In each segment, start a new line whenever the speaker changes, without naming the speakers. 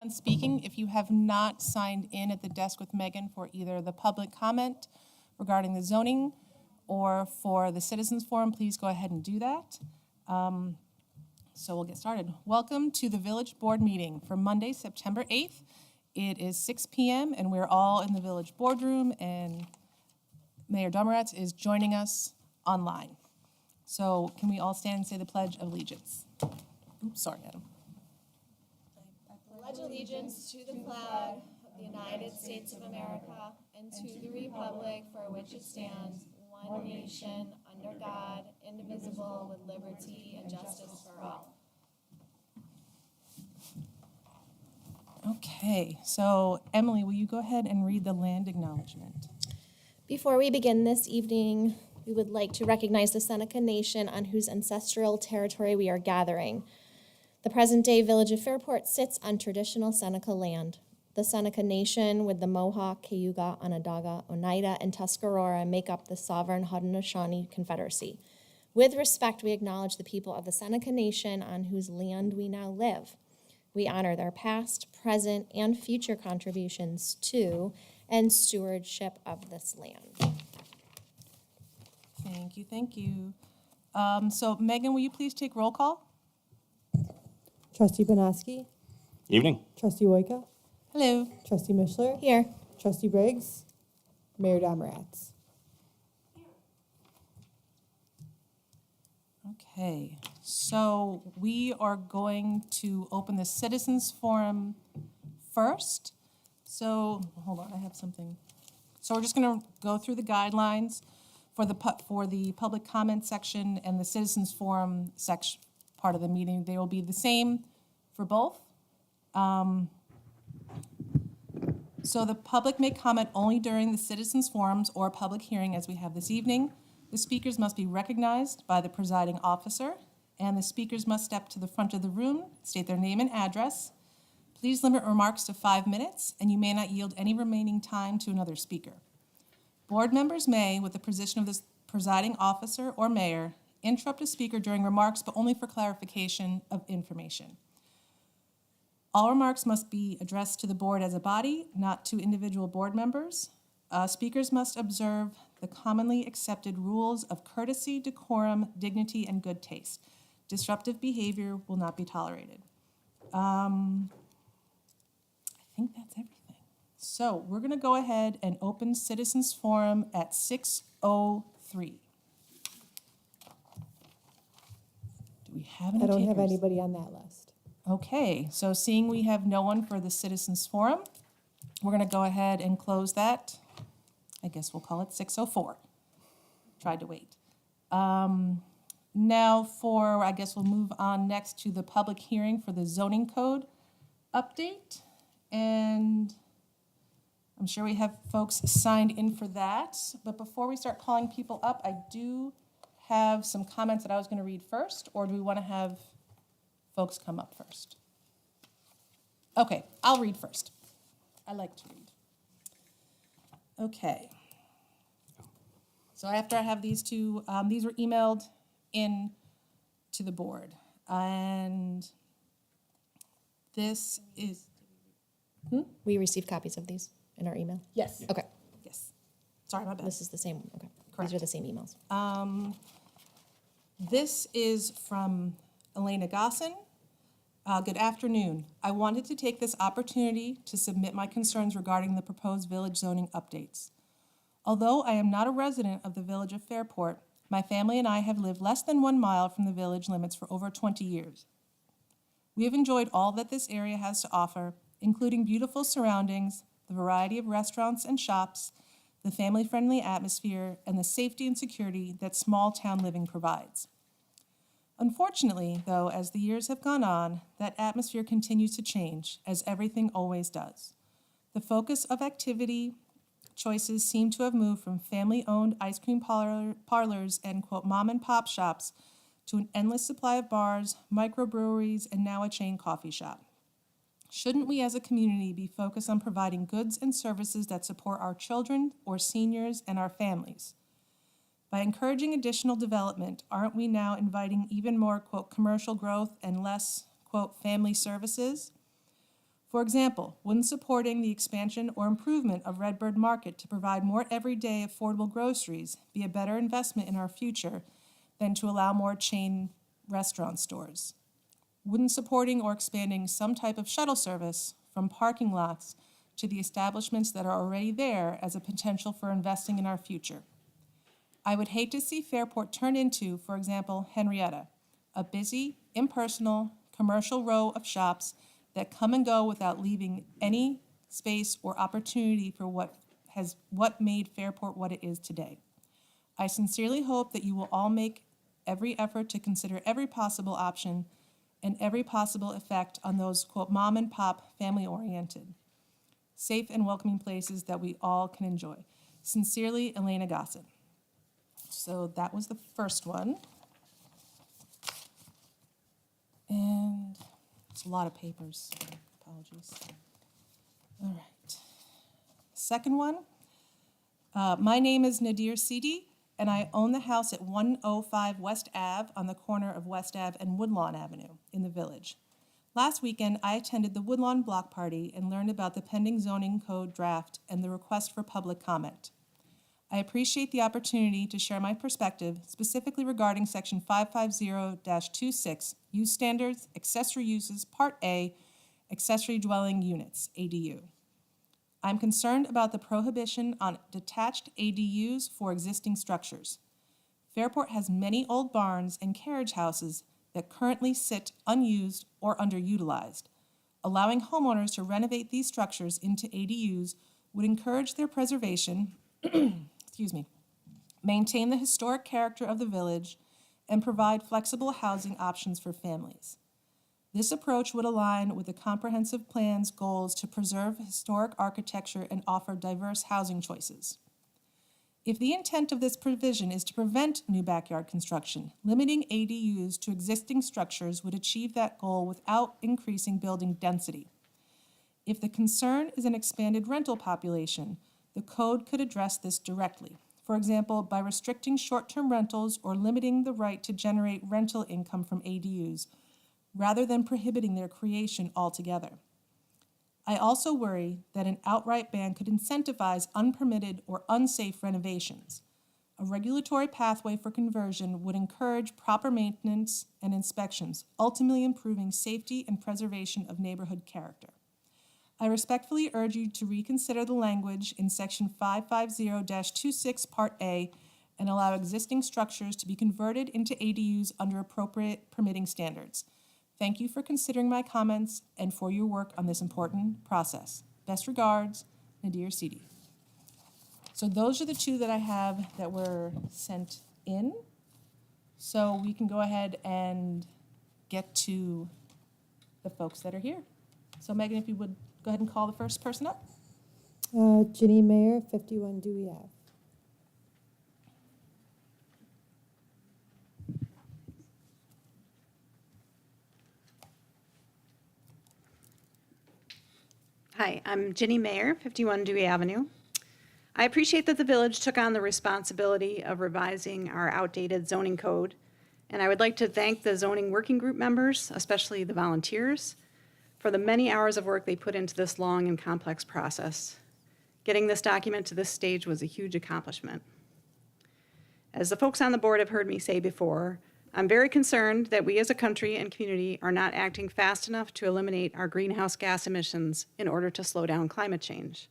Speaking, if you have not signed in at the desk with Megan for either the public comment regarding the zoning or for the citizens forum, please go ahead and do that. So we'll get started. Welcome to the Village Board meeting for Monday, September 8th. It is 6 p.m. and we're all in the Village Boardroom, and Mayor Domeretz is joining us online. So can we all stand and say the Pledge of Allegiance? Oops, sorry, Adam.
Pledge allegiance to the flag of the United States of America and to the republic for which it stands, one nation, under God, indivisible, with liberty and justice for all.
Okay, so Emily, will you go ahead and read the land acknowledgement?
Before we begin this evening, we would like to recognize the Seneca Nation on whose ancestral territory we are gathering. The present-day village of Fairport sits on traditional Seneca land. The Seneca Nation, with the Mohawk, Cayuga, Onondaga, Oneida, and Tuscarora, make up the sovereign Haudenosaunee Confederacy. With respect, we acknowledge the people of the Seneca Nation on whose land we now live. We honor their past, present, and future contributions to and stewardship of this land.
Thank you, thank you. So Megan, will you please take roll call?
Trustee Banoski,
Evening.
Trustee Woika,
Hello.
Trustee Mishler,
Here.
Trustee Briggs, Mayor Domeretz.
Okay, so we are going to open the citizens forum first. So, hold on, I have something. So we're just gonna go through the guidelines for the public comment section and the citizens forum section, part of the meeting. They will be the same for both. So the public may comment only during the citizens forums or public hearing as we have this evening. The speakers must be recognized by the presiding officer, and the speakers must step to the front of the room, state their name and address. Please limit remarks to 5 minutes, and you may not yield any remaining time to another speaker. Board members may, with the position of the presiding officer or mayor, interrupt a speaker during remarks, but only for clarification of information. All remarks must be addressed to the board as a body, not to individual board members. Speakers must observe the commonly accepted rules of courtesy, decorum, dignity, and good taste. Disruptive behavior will not be tolerated. I think that's everything. So we're going to go ahead and open Citizens Forum at 6:03. Do we have any
I don't have
takers?
anybody on that list.
Okay, so seeing we have no one for the Citizens Forum, we're going to go ahead and close that. I guess we'll call it 6:04. Tried to wait. Now I guess we'll move on next to the public hearing for the zoning code update. And I'm sure we have folks signed in for that. But before we start calling people up, I do have some comments that I was going to read first, or do we want to have folks come up first? Okay, I'll read first. I like to read. Okay. So after I have these two, these were emailed in to the board. And this is,
We received copies of these in our email.
yes,
Okay.
yes. Sorry, my bad.
This is the same, okay.
Correct.
These are the same emails.
This is from Elena Gossin. Good afternoon. I wanted to take this opportunity to submit my concerns regarding the proposed village zoning updates. Although I am not a resident of the village of Fairport, my family and I have lived less than 1 mile from the village limits for over 20 years. We have enjoyed all that this area has to offer, including beautiful surroundings, the variety of restaurants and shops, the family-friendly atmosphere, and the safety and security that small-town living provides. Unfortunately, though, as the years have gone on, that atmosphere continues to change, as everything always does. The focus of activity choices seem to have moved from family-owned ice cream parlors and, quote, mom-and-pop shops to an endless supply of bars, microbreweries, and now a chain coffee shop. Shouldn't we as a community be focused on providing goods and services that support our children or seniors and our families? By encouraging additional development, aren't we now inviting even more, quote, commercial growth and less, quote, family services? For example, wouldn't supporting the expansion or improvement of Redbird Market to provide more everyday affordable groceries be a better investment in our future than to allow more chain restaurant stores? Wouldn't supporting or expanding some type of shuttle service from parking lots to the establishments that are already there as a potential for investing in our future? I would hate to see Fairport turn into, for example, Henrietta, a busy, impersonal, commercial row of shops that come and go without leaving any space or opportunity for what made Fairport what it is today. I sincerely hope that you will all make every effort to consider every possible option and every possible effect on those, quote, mom and pop, family-oriented, safe and welcoming places that we all can enjoy. Sincerely, Elena Gossin. So that was the first one. And it's a lot of papers. Apologies. All right. Second one. My name is Nadir Sidi, and I own the house at 105 West Ave on the corner of West Ave and Woodlawn Avenue in the Village. Last weekend, I attended the Woodlawn Block Party and learned about the pending zoning code draft and the request for public comment. I appreciate the opportunity to share my perspective, specifically regarding Section 550-26, Use Standards, Accessory Uses, Part A, Accessory Dwelling Units, ADU. I'm concerned about the prohibition on detached ADUs for existing structures. Fairport has many old barns and carriage houses that currently sit unused or underutilized. Allowing homeowners to renovate these structures into ADUs would encourage their preservation, maintain the historic character of the village, and provide flexible housing options for families. This approach would align with the comprehensive plan's goals to preserve historic architecture and offer diverse housing choices. If the intent of this provision is to prevent new backyard construction, limiting ADUs to existing structures would achieve that goal without increasing building density. If the concern is an expanded rental population, the code could address this directly. For example, by restricting short-term rentals or limiting the right to generate rental income from ADUs, rather than prohibiting their creation altogether. I also worry that an outright ban could incentivize unpermitted or unsafe renovations. A regulatory pathway for conversion would encourage proper maintenance and inspections, ultimately improving safety and preservation of neighborhood character. I respectfully urge you to reconsider the language in Section 550-26 Part A and allow existing structures to be converted into ADUs under appropriate permitting standards. Thank you for considering my comments and for your work on this important process. Best regards, Nadir Sidi. So those are the two that I have that were sent in. So we can go ahead and get to the folks that are here. So Megan, if you would go ahead and call the first person up.
Ginny Mayer, 51 Dewey Ave.
Hi, I'm Ginny Mayer, 51 Dewey Avenue. I appreciate that the village took on the responsibility of revising our outdated zoning code, and I would like to thank the zoning working group members, especially the volunteers, for the many hours of work they put into this long and complex process. Getting this document to this stage was a huge accomplishment. As the folks on the board have heard me say before, I'm very concerned that we as a country and community are not acting fast enough to eliminate our greenhouse gas emissions in order to slow down climate change.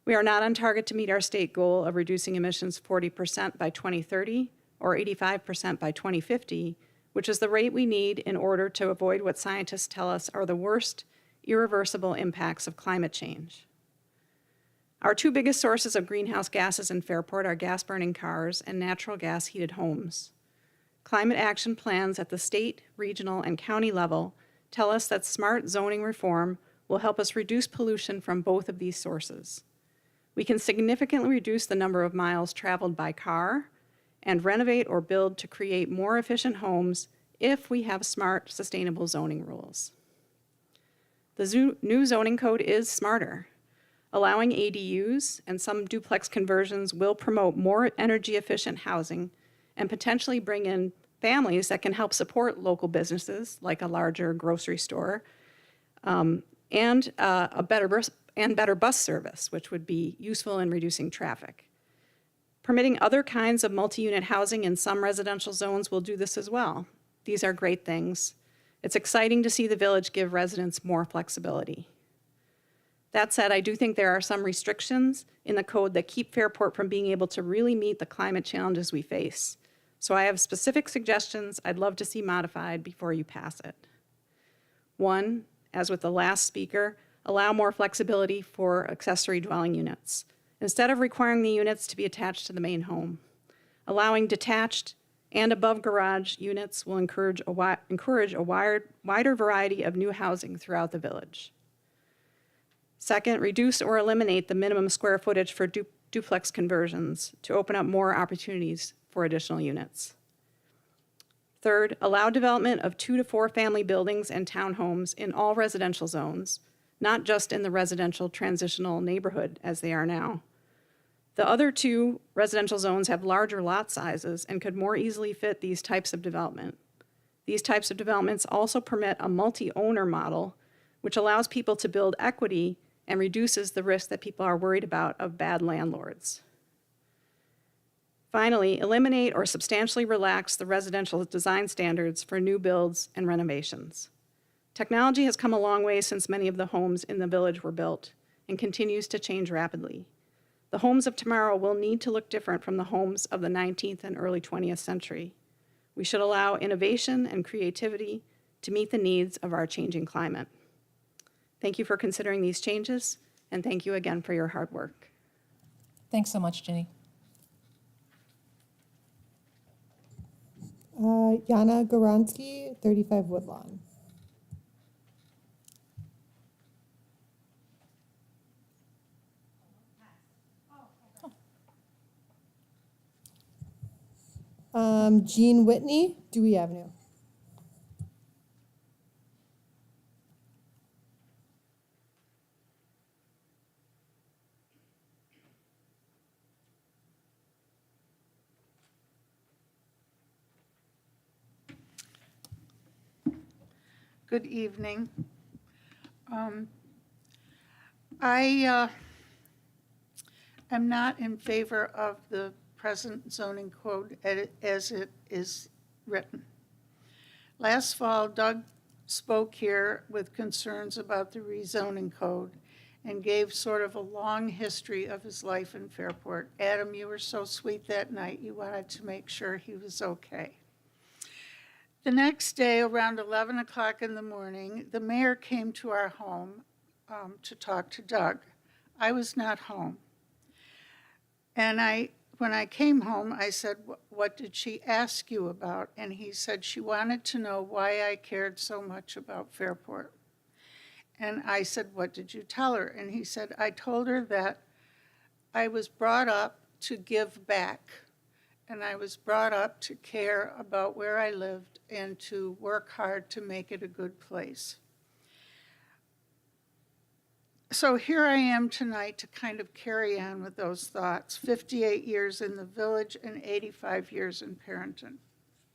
We are not on target to meet our state goal of reducing emissions 40% by 2030 or 85% by 2050, which is the rate we need in order to avoid what scientists tell us are the worst irreversible impacts of climate change. Our two biggest sources of greenhouse gases in Fairport are gas-burning cars and natural gas-heated homes. Climate action plans at the state, regional, and county level tell us that smart zoning reform will help us reduce pollution from both of these sources. We can significantly reduce the number of miles traveled by car and renovate or build to create more efficient homes if we have smart, sustainable zoning rules. The new zoning code is smarter. Allowing ADUs and some duplex conversions will promote more energy-efficient housing and potentially bring in families that can help support local businesses like a larger grocery store and better bus service, which would be useful in reducing traffic. Permitting other kinds of multi-unit housing in some residential zones will do this as well. These are great things. It's exciting to see the village give residents more flexibility. That said, I do think there are some restrictions in the code that keep Fairport from being able to really meet the climate challenges we face. So I have specific suggestions I'd love to see modified before you pass it. One, as with the last speaker, allow more flexibility for accessory dwelling units. Instead of requiring the units to be attached to the main home, allowing detached and above garage units will encourage a wider variety of new housing throughout the village. Second, reduce or eliminate the minimum square footage for duplex conversions to open up more opportunities for additional units. Third, allow development of 2 to 4 family buildings and townhomes in all residential zones, not just in the residential transitional neighborhood as they are now. The other 2 residential zones have larger lot sizes and could more easily fit these types of development. These types of developments also permit a multi-owner model, which allows people to build equity and reduces the risk that people are worried about of bad landlords. Finally, eliminate or substantially relax the residential design standards for new builds and renovations. Technology has come a long way since many of the homes in the village were built and continues to change rapidly. The homes of tomorrow will need to look different from the homes of the 19th and early 20th century. We should allow innovation and creativity to meet the needs of our changing climate. Thank you for considering these changes, and thank you again for your hard work.
Thanks so much, Ginny.
Yana Goronsky, 35 Woodlawn. Jean Whitney, Dewey Avenue.
Good evening. I am not in favor of the present zoning code as it is written. Last fall, Doug spoke here with concerns about the rezoning code and gave sort of a long history of his life in Fairport. Adam, you were so sweet that night. You wanted to make sure he was okay. The next day, around 11 o'clock in the morning, the mayor came to our home to talk to Doug. I was not home. And when I came home, I said, "What did she ask you about?" And he said she wanted to know why I cared so much about Fairport. And I said, "What did you tell her?" And he said, "I told her that I was brought up to give back. And I was brought up to care about where I lived and to work hard to make it a good place." So here I am tonight to kind of carry on with those thoughts. 58 years in the village and 85 years in Parenton.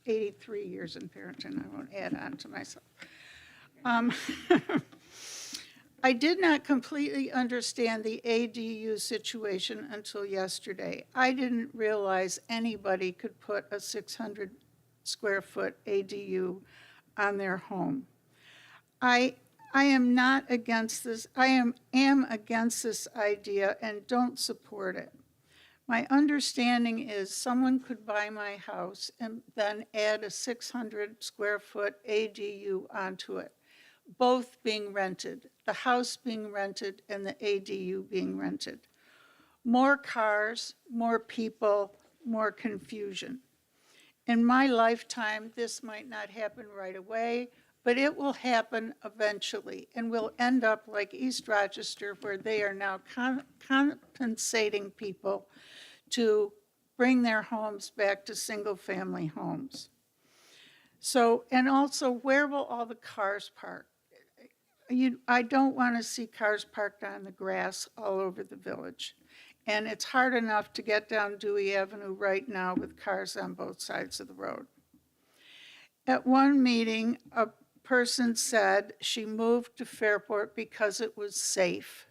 83 years in Parenton, I won't add on to myself. I did not completely understand the ADU situation until yesterday. I didn't realize anybody could put a 600 square foot ADU on their home. I am not against this. I am against this idea and don't support it. My understanding is someone could buy my house and then add a 600 square foot ADU onto it, both being rented, the house being rented and the ADU being rented. More cars, more people, more confusion. In my lifetime, this might not happen right away, but it will happen eventually, and we'll end up like East Rochester, where they are now compensating people to bring their homes back to single-family homes. So, and also, where will all the cars park? I don't want to see cars parked on the grass all over the village. And it's hard enough to get down Dewey Avenue right now with cars on both sides of the road. At one meeting, a person said she moved to Fairport because it was safe.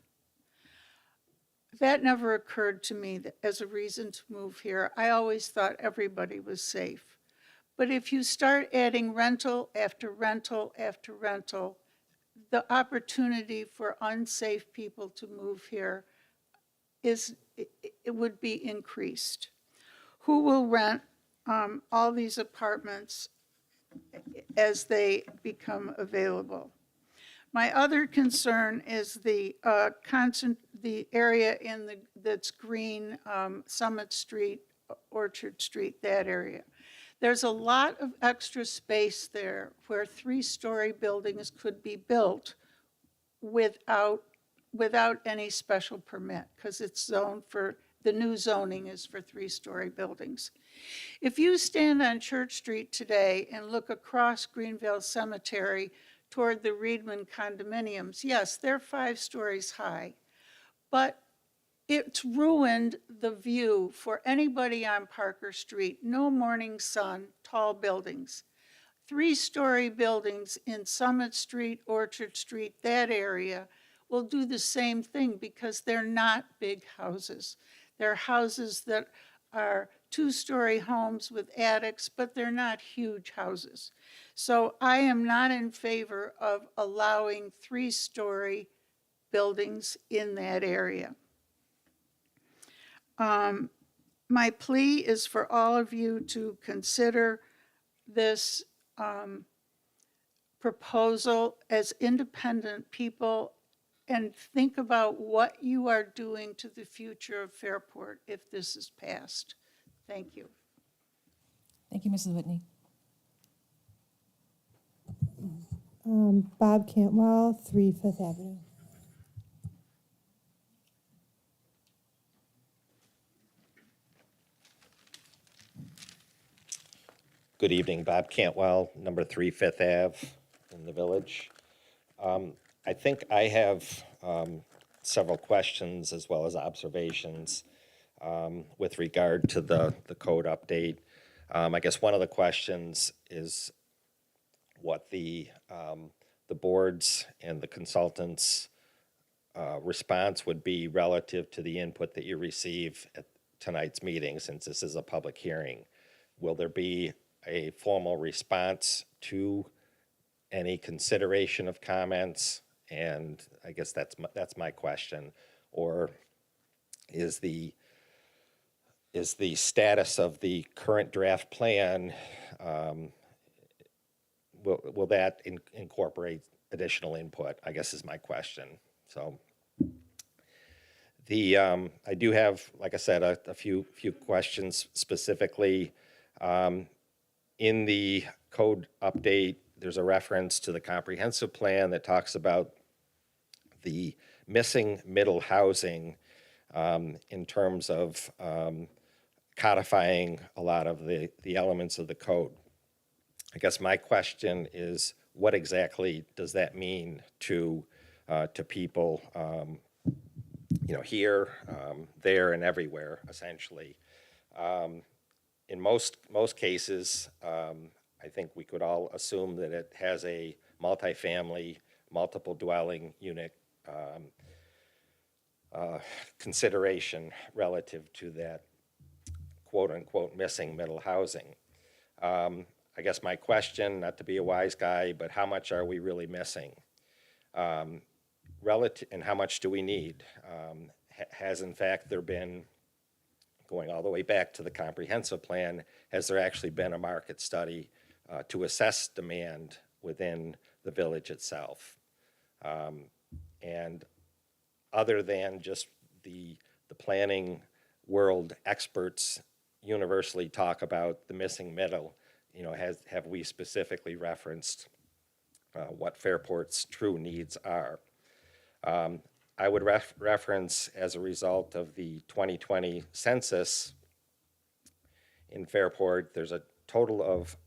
That never occurred to me as a reason to move here. I always thought everybody was safe. But if you start adding rental after rental after rental, the opportunity for unsafe people to move here it would be increased. Who will rent all these apartments as they become available? My other concern is the area that's green, Summit Street, Orchard Street, that area. There's a lot of extra space there where 3-story buildings could be built without any special permit, because it's zoned for, the new zoning is for 3-story buildings. If you stand on Church Street today and look across Greenville Cemetery toward the Reedman condominiums, yes, they're 5 stories high, but it's ruined the view for anybody on Parker Street. No morning sun, tall buildings. 3-story buildings in Summit Street, Orchard Street, that area will do the same thing because they're not big houses. They're houses that are 2-story homes with attics, but they're not huge houses. So I am not in favor of allowing 3-story buildings in that area. My plea is for all of you to consider this proposal as independent people and think about what you are doing to the future of Fairport if this is passed. Thank you.
Thank you, Mrs. Whitney.
Bob Cantwell, 3 Fifth Avenue.
Good evening, Bob Cantwell, number 3 Fifth Ave in the Village. I think I have several questions as well as observations with regard to the code update. I guess one of the questions is what the board's and the consultants' response would be relative to the input that you receive at tonight's meeting, since this is a public hearing. Will there be a formal response to any consideration of comments? And I guess that's my question. Or is the status of the current draft plan, will that incorporate additional input, I guess is my question. So I do have, like I said, a few questions specifically. In the code update, there's a reference to the comprehensive plan that talks about the missing middle housing in terms of codifying a lot of the elements of the code. I guess my question is, what exactly does that mean to people, here, there, and everywhere, essentially? In most cases, I think we could all assume that it has a multifamily, multiple dwelling unit consideration relative to that quote-unquote missing middle housing. I guess my question, not to be a wise guy, but how much are we really missing? Relative, and how much do we need? Has in fact there been, going all the way back to the comprehensive plan, has there actually been a market study to assess demand within the village itself? And other than just the planning world experts universally talk about the missing middle, have we specifically referenced what Fairport's true needs are? I would reference, as a result of the 2020 census in Fairport, there's a total of,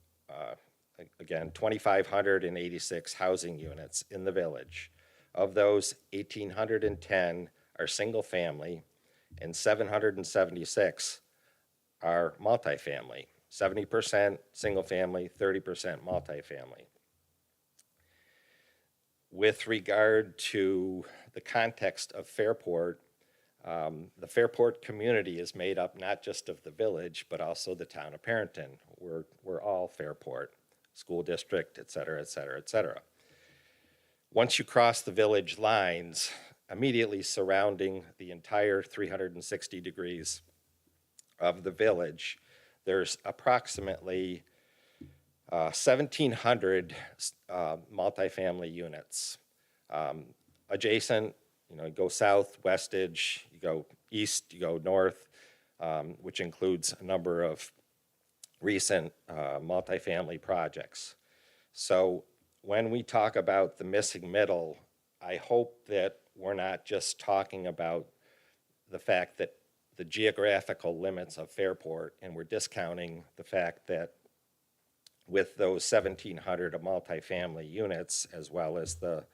again, 2,586 housing units in the village. Of those, 1,810 are single family and 776 are multifamily. 70% single family, 30% multifamily. With regard to the context of Fairport, the Fairport community is made up not just of the village, but also the town of Parenton. We're all Fairport, school district, et cetera, et cetera, et cetera. Once you cross the village lines, immediately surrounding the entire 360 degrees of the village, there's approximately 1,700 multifamily units. Adjacent, you go south, Westage, you go east, you go north, which includes a number of recent multifamily projects. So when we talk about the missing middle, I hope that we're not just talking about the fact that the geographical limits of Fairport, and we're discounting the fact that with those 1,700 of multifamily units, as well as the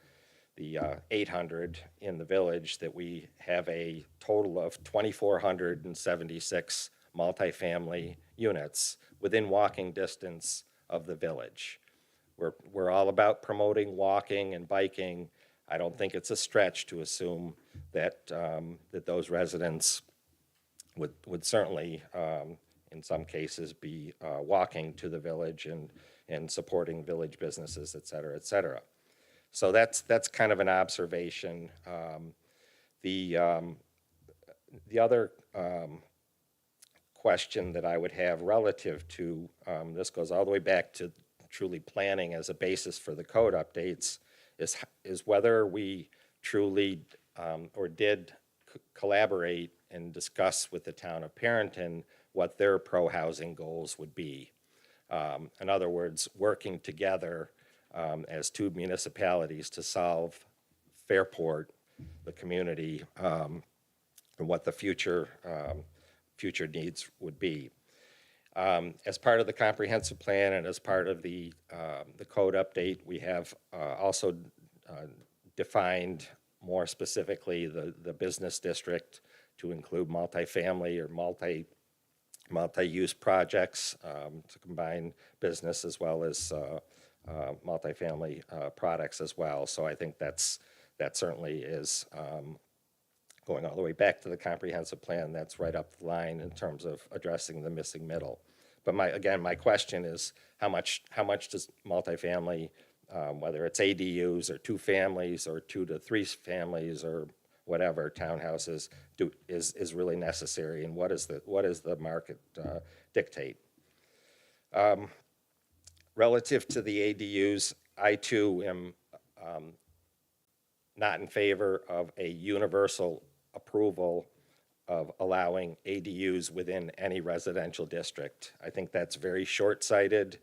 800 in the village, that we have a total of 2,476 multifamily units within walking distance of the village. We're all about promoting walking and biking. I don't think it's a stretch to assume that that those residents would certainly, in some cases, be walking to the village and supporting village businesses, et cetera, et cetera. So that's kind of an observation. The other question that I would have relative to this goes all the way back to truly planning as a basis for the code updates is whether we truly or did collaborate and discuss with the town of Parenton what their pro-housing goals would be. In other words, working together as two municipalities to solve Fairport, the community, and what the future needs would be. As part of the comprehensive plan and as part of the code update, we have also defined more specifically the business district to include multifamily or multi-use projects to combine business as well as multifamily products as well. So I think that certainly is going all the way back to the comprehensive plan. That's right up the line in terms of addressing the missing middle. But my question is how much does multifamily, whether it's ADUs or two families or 2 to 3 families or whatever townhouses, is really necessary, and what is the market dictate? Relative to the ADUs, I too am not in favor of a universal approval of allowing ADUs within any residential district. I think that's very short-sighted.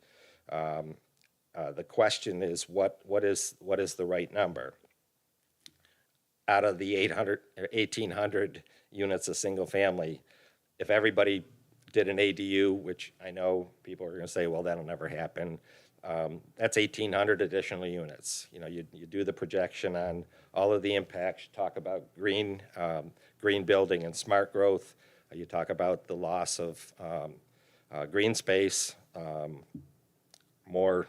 The question is, what is the right number? Out of the 1,800 units of single family, if everybody did an ADU, which I know people are going to say, well, that'll never happen, that's 1,800 additional units. You do the projection on all of the impacts. You talk about green building and smart growth. You talk about the loss of green space, more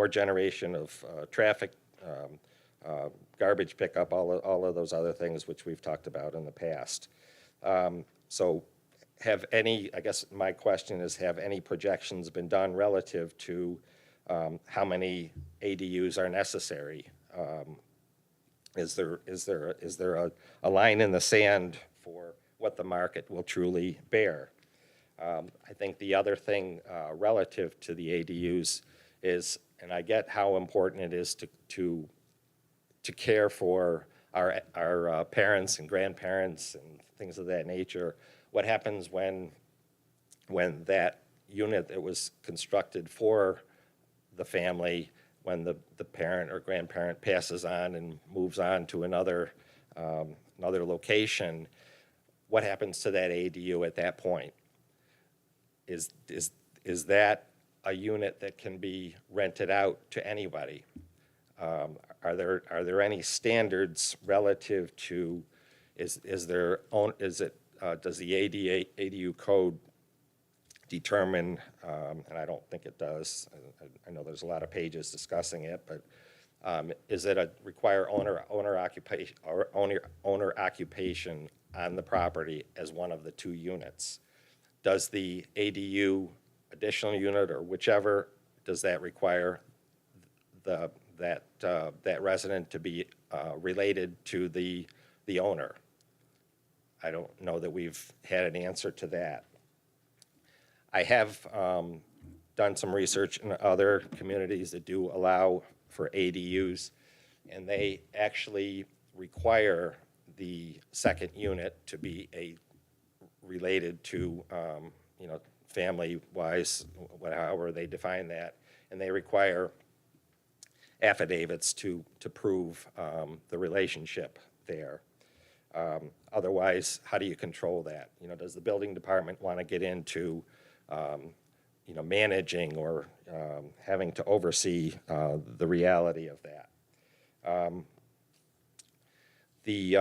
generation of traffic, garbage pickup, all of those other things which we've talked about in the past. So I guess my question is, have any projections been done relative to how many ADUs are necessary? Is there a line in the sand for what the market will truly bear? I think the other thing relative to the ADUs is, and I get how important it is to care for our parents and grandparents and things of that nature. What happens when that unit that was constructed for the family, when the parent or grandparent passes on and moves on to another location, what happens to that ADU at that point? Is that a unit that can be rented out to anybody? Are there any standards relative to does the ADU code determine, and I don't think it does, I know there's a lot of pages discussing it, but Is it require owner occupation on the property as one of the two units? Does the ADU additional unit or whichever, does that require that resident to be related to the owner? I don't know that we've had an answer to that. I have done some research in other communities that do allow for ADUs, and they actually require the second unit to be related to, family-wise, however they define that, and they require affidavits to prove the relationship there. Otherwise, how do you control that? Does the building department want to get into, managing or having to oversee the reality of that? The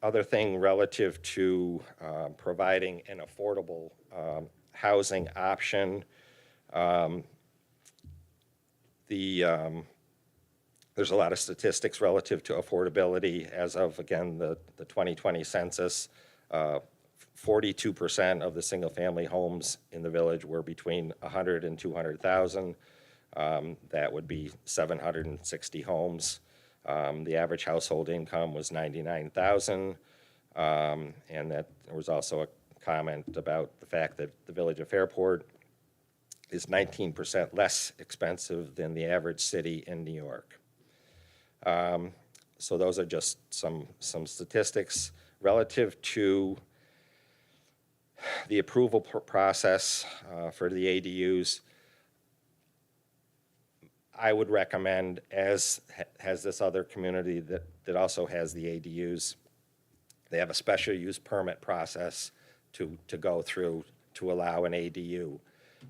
other thing relative to providing an affordable housing option, there's a lot of statistics relative to affordability. As of, again, the 2020 census, 42% of the single-family homes in the village were between 100 and 200,000. That would be 760 homes. The average household income was 99,000, and that there was also a comment about the fact that the village of Fairport is 19% less expensive than the average city in New York. So those are just some statistics relative to the approval process for the ADUs. I would recommend, as has this other community that also has the ADUs, they have a special use permit process to go through to allow an ADU.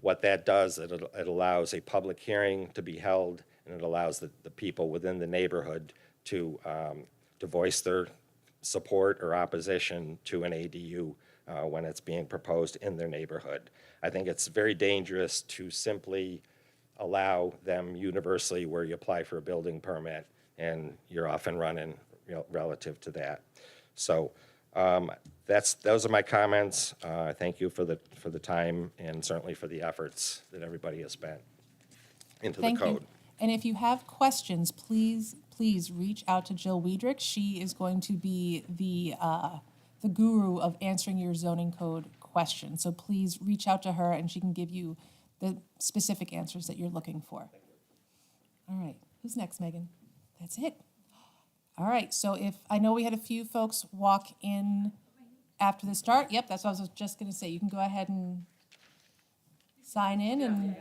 What that does, it allows a public hearing to be held, and it allows the people within the neighborhood to voice their support or opposition to an ADU when it's being proposed in their neighborhood. I think it's very dangerous to simply allow them universally where you apply for a building permit and you're off and running relative to that. So those are my comments. Thank you for the time and certainly for the efforts that everybody has spent into the
Thank
code.
you. And if you have questions, please reach out to Jill Weidrich. She is going to be the guru of answering your zoning code questions. So please reach out to her and she can give you the specific answers that you're looking for. All right, who's next, Megan? That's it. All right, so I know we had a few folks walk in after the start. Yep, that's what I was just gonna say. You can go ahead and sign in and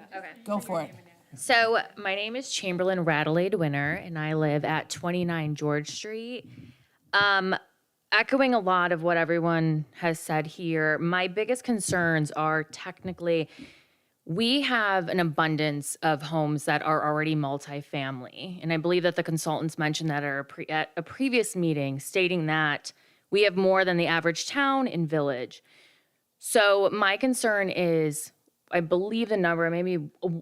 go for it.
So my name is Chamberlain Radelaide Winner, and I live at 29 George Street. Echoing a lot of what everyone has said here, my biggest concerns are technically, we have an abundance of homes that are already multifamily. And I believe that the consultants mentioned that at a previous meeting, stating that we have more than the average town and village. So my concern is, I believe the number, maybe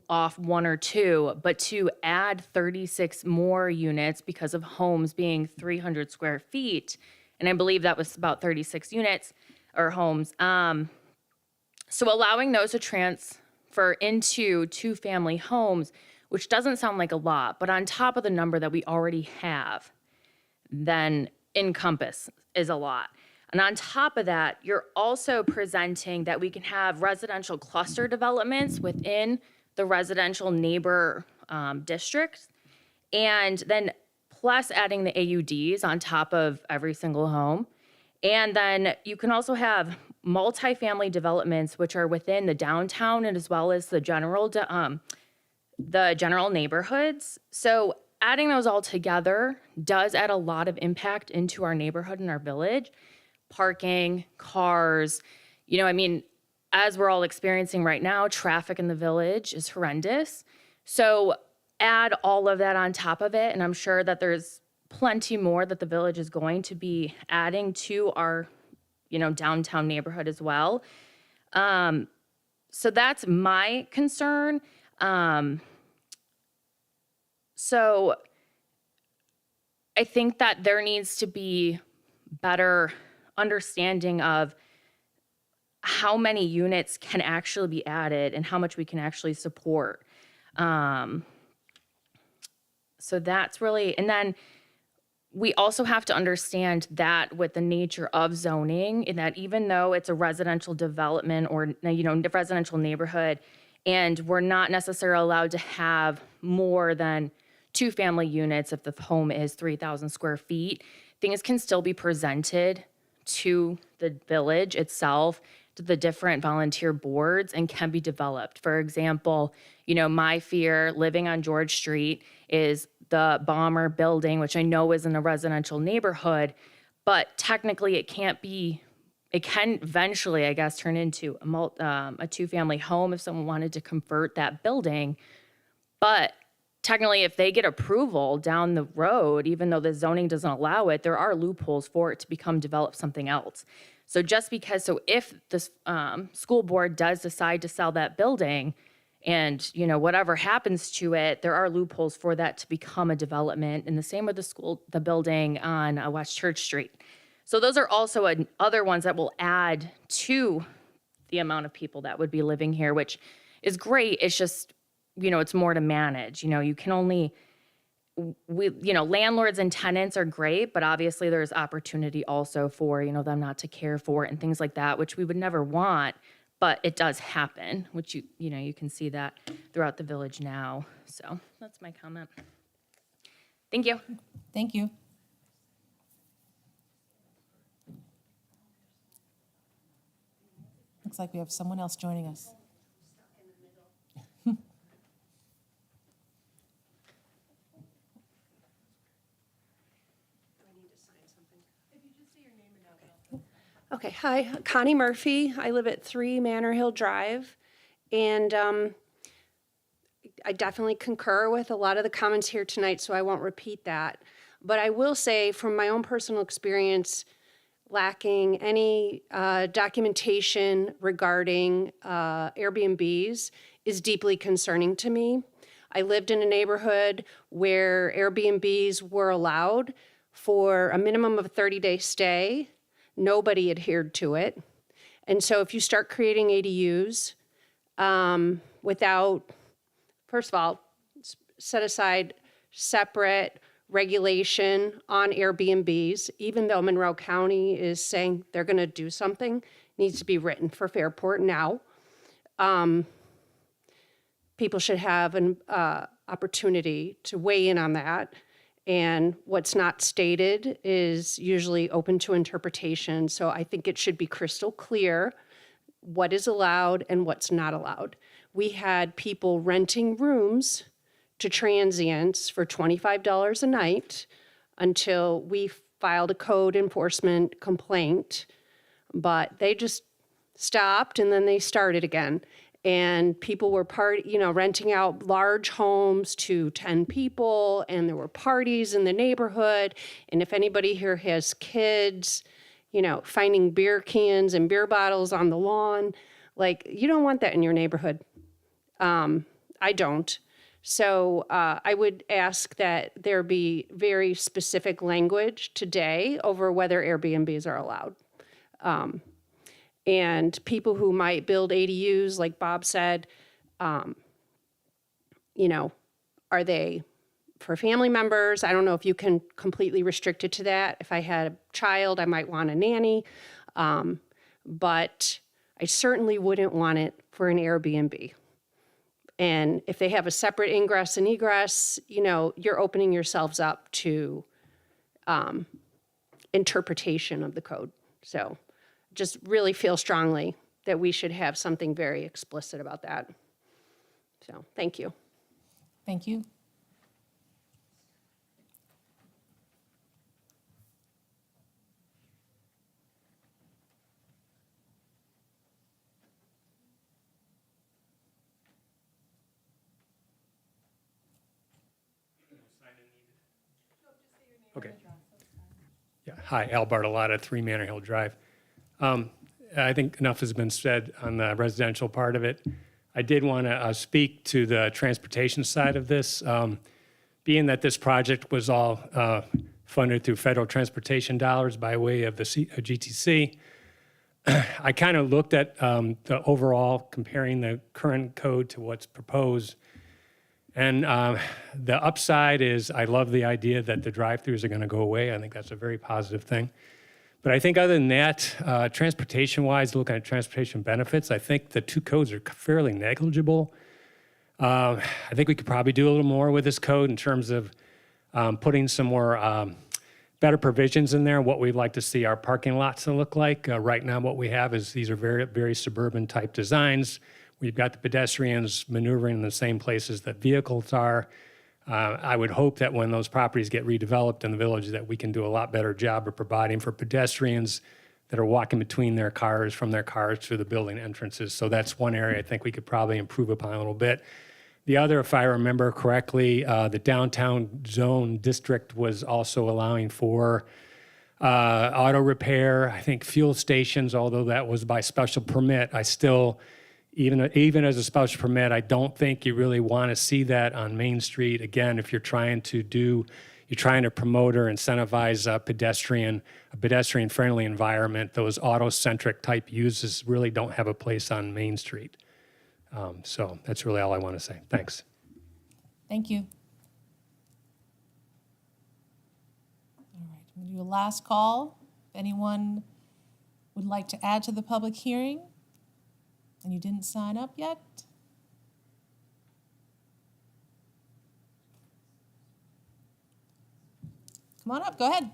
off one or two, but to add 36 more units because of homes being 300 square feet, and I believe that was about 36 units or homes. So allowing those to transfer into two-family homes, which doesn't sound like a lot, but on top of the number that we already have, then encompass is a lot. And on top of that, you're also presenting that we can have residential cluster developments within the residential neighbor districts, and then plus adding the AUDs on top of every single home. And then you can also have multifamily developments which are within the downtown and as well as the general neighborhoods. So adding those all together does add a lot of impact into our neighborhood and our village. Parking, cars, as we're all experiencing right now, traffic in the village is horrendous. So add all of that on top of it, and I'm sure that there's plenty more that the village is going to be adding to our, downtown neighborhood as well. So that's my concern. So I think that there needs to be better understanding of how many units can actually be added and how much we can actually support. So that's really, and then we also have to understand that with the nature of zoning, in that even though it's a residential development or, residential neighborhood, and we're not necessarily allowed to have more than 2 family units if the home is 3,000 square feet, things can still be presented to the village itself, to the different volunteer boards, and can be developed. For example, my fear living on George Street is the Bomber building, which I know is in a residential neighborhood, but technically it can eventually, I guess, turn into a 2-family home if someone wanted to convert that building. But technically, if they get approval down the road, even though the zoning doesn't allow it, there are loopholes for it to become developed something else. So if this school board does decide to sell that building and, whatever happens to it, there are loopholes for that to become a development. And the same with the building on West Church Street. So those are also other ones that will add to the amount of people that would be living here, which is great. It's just, it's more to manage. You can only, landlords and tenants are great, but obviously there's opportunity also for, them not to care for it and things like that, which we would never want, but it does happen, which you can see that throughout the village now. So that's my comment. Thank you.
Thank you. Looks like we have someone else joining us.
Okay, hi, Connie Murphy. I live at 3 Manor Hill Drive, and I definitely concur with a lot of the comments here tonight, so I won't repeat that. But I will say, from my own personal experience, lacking any documentation regarding Airbnbs is deeply concerning to me. I lived in a neighborhood where Airbnbs were allowed for a minimum of a 30-day stay. Nobody adhered to it. And so if you start creating ADUs without, first of all, set aside separate regulation on Airbnbs, even though Monroe County is saying they're going to do something, needs to be written for Fairport now. People should have an opportunity to weigh in on that. And what's not stated is usually open to interpretation. So I think it should be crystal clear what is allowed and what's not allowed. We had people renting rooms to transients for $25 a night until we filed a code enforcement complaint, but they just stopped and then they started again. And people were renting out large homes to 10 people, and there were parties in the neighborhood. And if anybody here has kids, finding beer cans and beer bottles on the lawn, you don't want that in your neighborhood. I don't. So I would ask that there be very specific language today over whether Airbnbs are allowed. And people who might build ADUs, like Bob said, are they for family members? I don't know if you can completely restrict it to that. If I had a child, I might want a nanny. But I certainly wouldn't want it for an Airbnb. And if they have a separate ingress and egress, you're opening yourselves up to interpretation of the code. So just really feel strongly that we should have something very explicit about that. So, thank you.
Thank you.
Okay. Yeah. Hi, Al Bartolotta, 3 Manor Hill Drive. I think enough has been said on the residential part of it. I did want to speak to the transportation side of this being that this project was all funded through federal transportation dollars by way of the GTC, I kind of looked at the overall, comparing the current code to what's proposed. And the upside is I love the idea that the drive-throughs are going to go away. I think that's a very positive thing. But I think other than that, transportation-wise, looking at transportation benefits, I think the two codes are fairly negligible. I think we could probably do a little more with this code in terms of putting some more better provisions in there, what we'd like to see our parking lots to look like. Right now, what we have is these are very, very suburban type designs. We've got the pedestrians maneuvering in the same places that vehicles are. I would hope that when those properties get redeveloped in the village that we can do a lot better job of providing for pedestrians that are walking between their cars, from their cars to the building entrances. So that's one area I think we could probably improve upon a little bit. The other, if I remember correctly, the downtown zone district was also allowing for auto repair, I think fuel stations, although that was by special permit. I still, even as a special permit, I don't think you really want to see that on Main Street. Again, if you're trying to promote or incentivize a pedestrian-friendly environment, those auto-centric type uses really don't have a place on Main Street. So that's really all I want to say. Thanks.
Thank you. All right, I'm going to do a last call. If anyone would like to add to the public hearing and you didn't sign up yet, come on up, go ahead.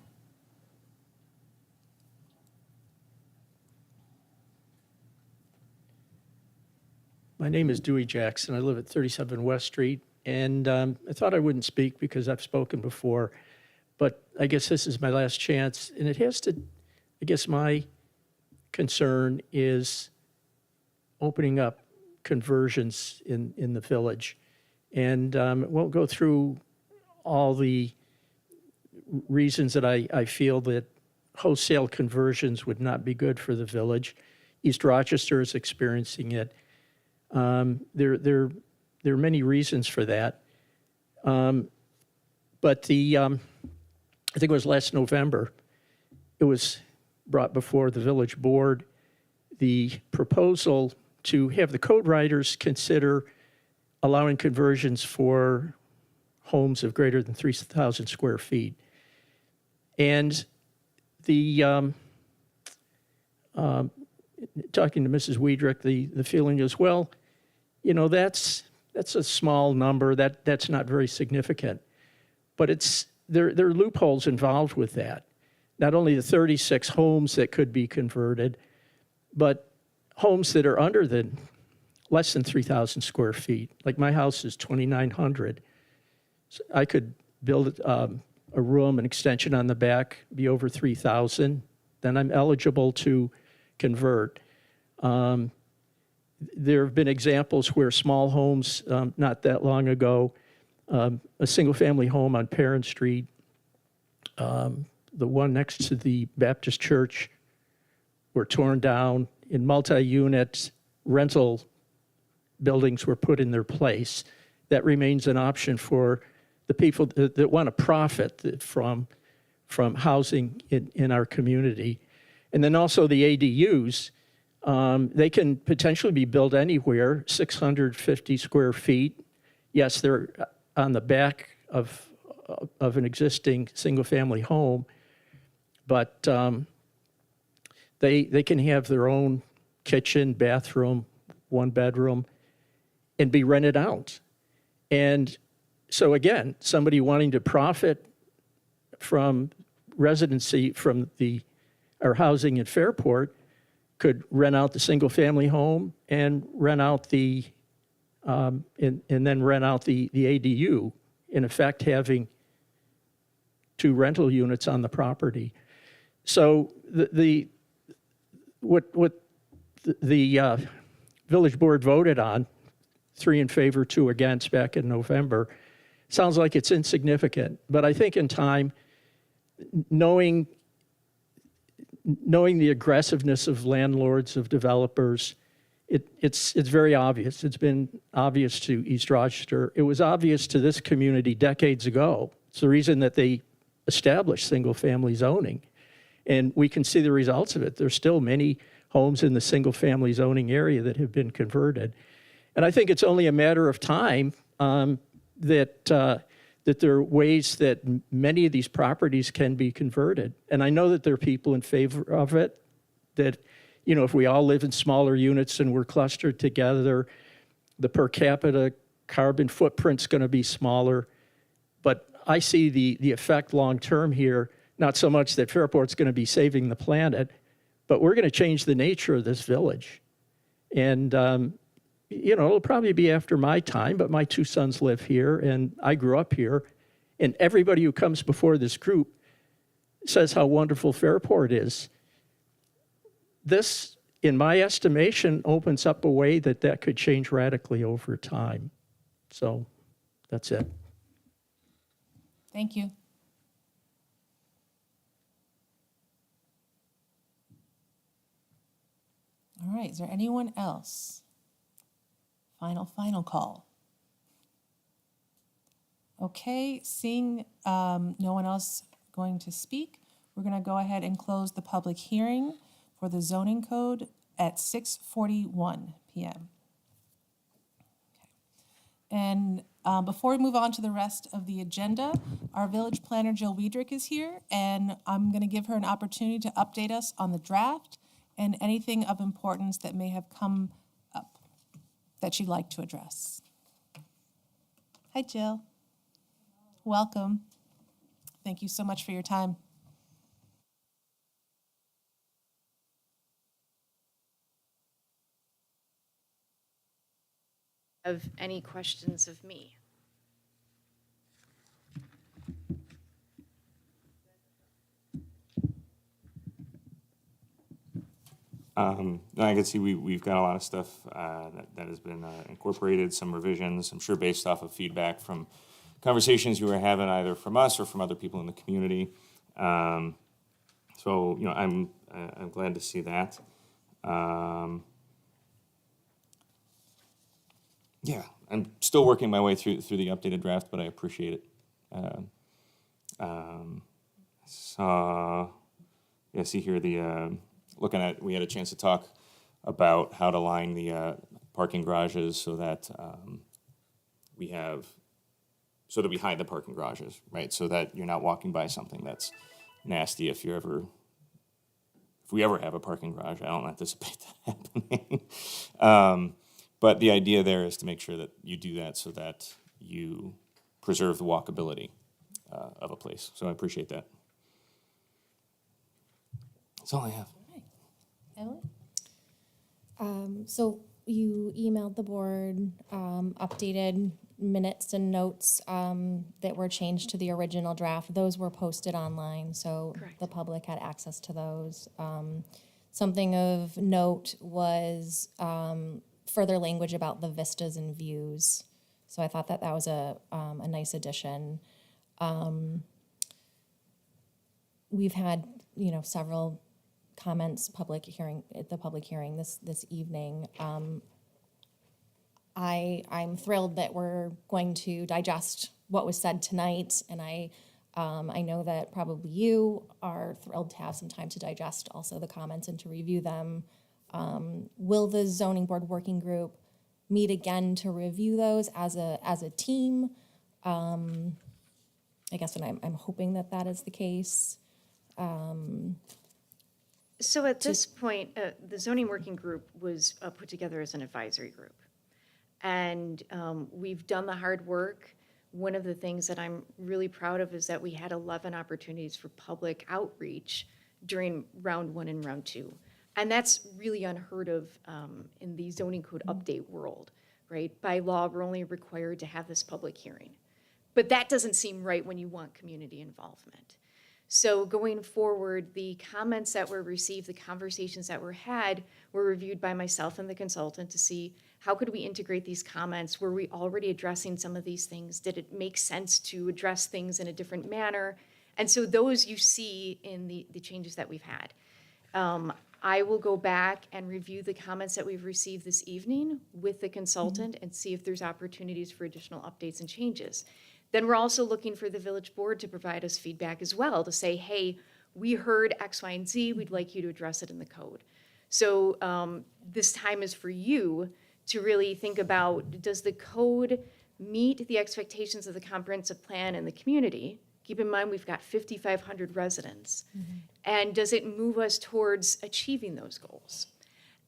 My name is Dewey Jackson. I live at 37 West Street, and I thought I wouldn't speak because I've spoken before, but I guess this is my last chance, and it has to, I guess my concern is opening up conversions in the village. And it won't go through all the reasons that I feel that wholesale conversions would not be good for the village. East Rochester is experiencing it. There are many reasons for that. But I think it was last November, it was brought before the village board, the proposal to have the code writers consider allowing conversions for homes of greater than 3,000 square feet. And the talking to Mrs. Weidrich, the feeling is, well, you know, that's a small number. That's not very significant. But there are loopholes involved with that. Not only the 36 homes that could be converted, but homes that are less than 3,000 square feet. Like my house is 2,900. So I could build a room, an extension on the back, be over 3,000. Then I'm eligible to convert. There have been examples where small homes, not that long ago, a single-family home on Perrin Street, the one next to the Baptist church, were torn down. In multi-unit rental buildings were put in their place. That remains an option for the people that want to profit from housing in our community. And then also the ADUs, they can potentially be built anywhere, 650 square feet. Yes, they're on the back of an existing single-family home, but they can have their own kitchen, bathroom, one bedroom, and be rented out. And so again, somebody wanting to profit from residency from our housing in Fairport could rent out the single-family home and rent out and then rent out the ADU, in effect having 2 rental units on the property. So what the village board voted on, 3 in favor, 2 against, back in November, sounds like it's insignificant. But I think in time, knowing the aggressiveness of landlords, of developers, it's very obvious. It's been obvious to East Rochester. It was obvious to this community decades ago. It's the reason that they established single-family zoning. And we can see the results of it. There's still many homes in the single-family zoning area that have been converted. And I think it's only a matter of time that there are ways that many of these properties can be converted. And I know that there are people in favor of it, that, you know, if we all live in smaller units and we're clustered together, the per capita carbon footprint's going to be smaller. But I see the effect long-term here, not so much that Fairport's going to be saving the planet, but we're going to change the nature of this village. And, you know, it'll probably be after my time, but my 2 sons live here, and I grew up here. And everybody who comes before this group says how wonderful Fairport is. This, in my estimation, opens up a way that could change radically over time. So that's it.
Thank you. All right, is there anyone else? Final call. Okay, seeing no one else going to speak, we're going to go ahead and close the public hearing for the zoning code at 6:41 p.m. And before we move on to the rest of the agenda, our village planner, Jill Weidrich, is here, and I'm going to give her an opportunity to update us on the draft and anything of importance that may have come up that she'd like to address. Hi, Jill. Welcome. Thank you so much for your time.
Of any questions of me?
I can see we've got a lot of stuff that has been incorporated, some revisions, I'm sure based off of feedback from conversations you were having either from us or from other people in the community. So, you know, I'm glad to see that. Yeah, I'm still working my way through the updated draft, but I appreciate it. So, yeah, see here looking at, we had a chance to talk about how to line the parking garages so that we hide the parking garages, right? So that you're not walking by something that's nasty if we ever have a parking garage. I don't anticipate that happening. But the idea there is to make sure that you do that so that you preserve the walkability of a place. So I appreciate that. That's all I have.
Emily?
So you emailed the board updated minutes and notes that were changed to the original draft. Those were posted online, so
Correct.
the public had access to those. Something of note was further language about the vistas and views. So I thought that was a nice addition. We've had, several comments at the public hearing this evening. I'm thrilled that we're going to digest what was said tonight, and I know that probably you are thrilled to have some time to digest also the comments and to review them. Will the zoning board working group meet again to review those as a team? I guess, and I'm hoping that is the case.
So at this point, the zoning working group was put together as an advisory group. And we've done the hard work. One of the things that I'm really proud of is that we had 11 opportunities for public outreach during round 1 and round 2. And that's really unheard of in the zoning code update world, right? By law, we're only required to have this public hearing. But that doesn't seem right when you want community involvement. So going forward, the comments that were received, the conversations that were had, were reviewed by myself and the consultant to see how could we integrate these comments? Were we already addressing some of these things? Did it make sense to address things in a different manner? And so those you see in the changes that we've had. I will go back and review the comments that we've received this evening with the consultant and see if there's opportunities for additional updates and changes. Then we're also looking for the village board to provide us feedback as well, to say, hey, we heard X, Y, and Z, we'd like you to address it in the code. So this time is for you to really think about, does the code meet the expectations of the comprehensive plan and the community? Keep in mind, we've got 5,500 residents. And does it move us towards achieving those goals?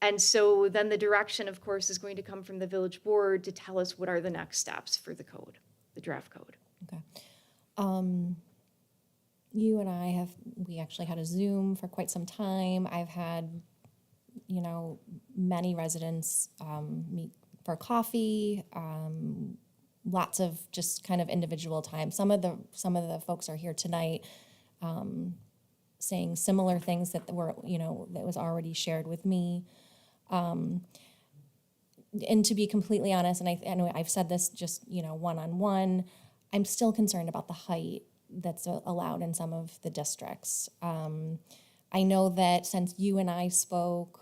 And so then the direction, of course, is going to come from the village board to tell us what are the next steps for the code, the draft code.
Okay. You and I we actually had a Zoom for quite some time. I've had, many residents meet for coffee, lots of just kind of individual time. Some of the folks are here tonight saying similar things that were, that was already shared with me. And to be completely honest, and I know I've said this just, one-on-one, I'm still concerned about the height that's allowed in some of the districts. I know that since you and I spoke,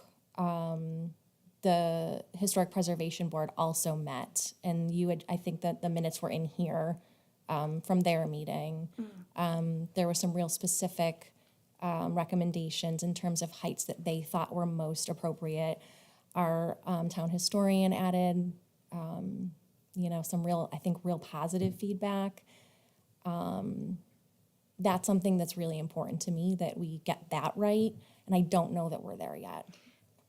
the Historic Preservation Board also met, and I think that the minutes were in here from their meeting. There were some real specific recommendations in terms of heights that they thought were most appropriate. Our town historian added, some real positive feedback. That's something that's really important to me, that we get that right, and I don't know that we're there yet.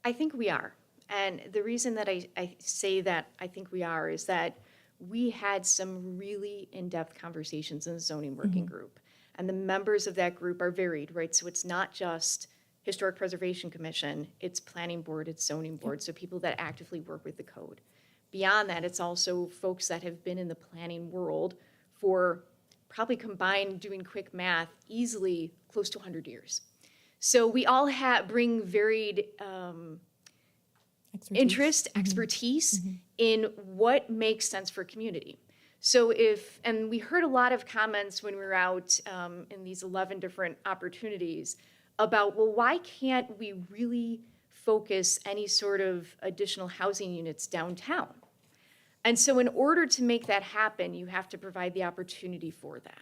I think we are. And the reason that I say that I think we are is that we had some really in-depth conversations in the zoning working group. And the members of that group are varied, right? So it's not just Historic Preservation Commission, it's planning board, it's zoning board, so people that actively work with the code. Beyond that, it's also folks that have been in the planning world for probably combined, doing quick math, easily close to 100 years. So we all bring varied interest, expertise in what makes sense for community. So and we heard a lot of comments when we were out in these 11 different opportunities about, well, why can't we really focus any sort of additional housing units downtown? And so in order to make that happen, you have to provide the opportunity for that.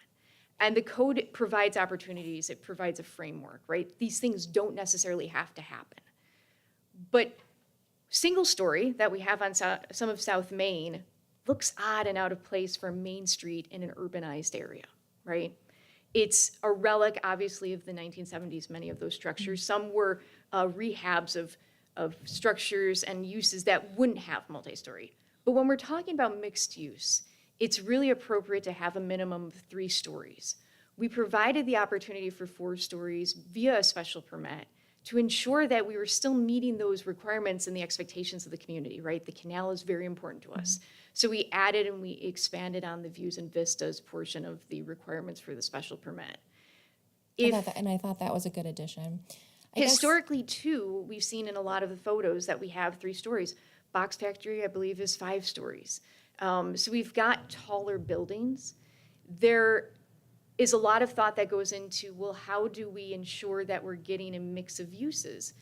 And the code provides opportunities, it provides a framework, right? These things don't necessarily have to happen. But single story that we have on some of South Main looks odd and out of place for Main Street in an urbanized area, right? It's a relic, obviously, of the 1970s, many of those structures. Some were rehabs of structures and uses that wouldn't have multi-story. But when we're talking about mixed use, it's really appropriate to have a minimum of 3 stories. We provided the opportunity for 4 stories via a special permit to ensure that we were still meeting those requirements and the expectations of the community, right? The canal is very important to us. So we added and we expanded on the views and vistas portion of the requirements for the special permit.
I thought that was a good addition.
Historically, too, we've seen in a lot of the photos that we have 3 stories. Box Factory, I believe, is 5 stories. So we've got taller buildings. There is a lot of thought that goes into, well, how do we ensure that we're getting a mix of uses?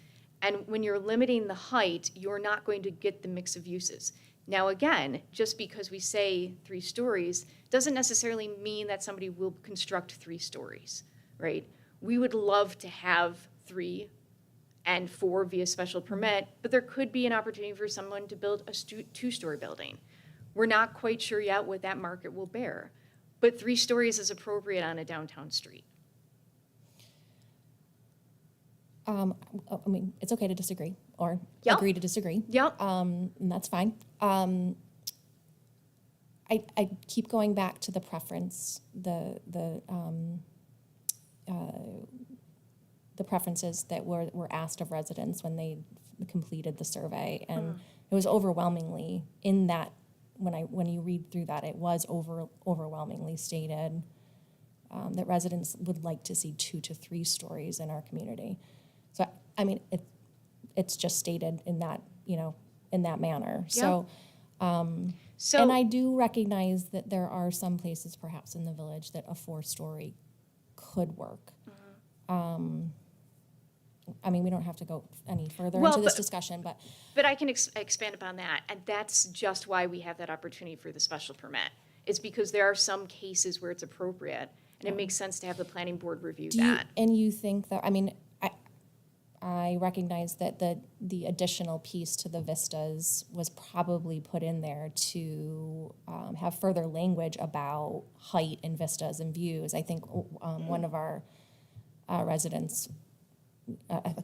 And when you're limiting the height, you're not going to get the mix of uses. Now, again, just because we say 3 stories doesn't necessarily mean that somebody will construct 3 stories, right? We would love to have 3 and 4 via special permit, but there could be an opportunity for someone to build a 2-story building. We're not quite sure yet what that market will bear, but 3 stories is appropriate on a downtown street.
It's okay to disagree or
Yep.
agree to disagree.
Yep.
And that's fine. I keep going back to the preference, the preferences that were asked of residents when they completed the survey, and it was overwhelmingly in that. When you read through that, it was overwhelmingly stated that residents would like to see 2 to 3 stories in our community. So it's just stated in that in that manner.
Yep.
So and I do recognize that there are some places, perhaps in the village, that a 4-story could work. I mean, we don't have to go any further
Well,
into this
but-
discussion, but
But I can expand upon that, and that's just why we have that opportunity for the special permit. It's because there are some cases where it's appropriate, and it makes sense to have the planning board review
do you,
that.
and you think that, I mean, I recognize that the additional piece to the vistas was probably put in there to have further language about height and vistas and views. I think one of our residents,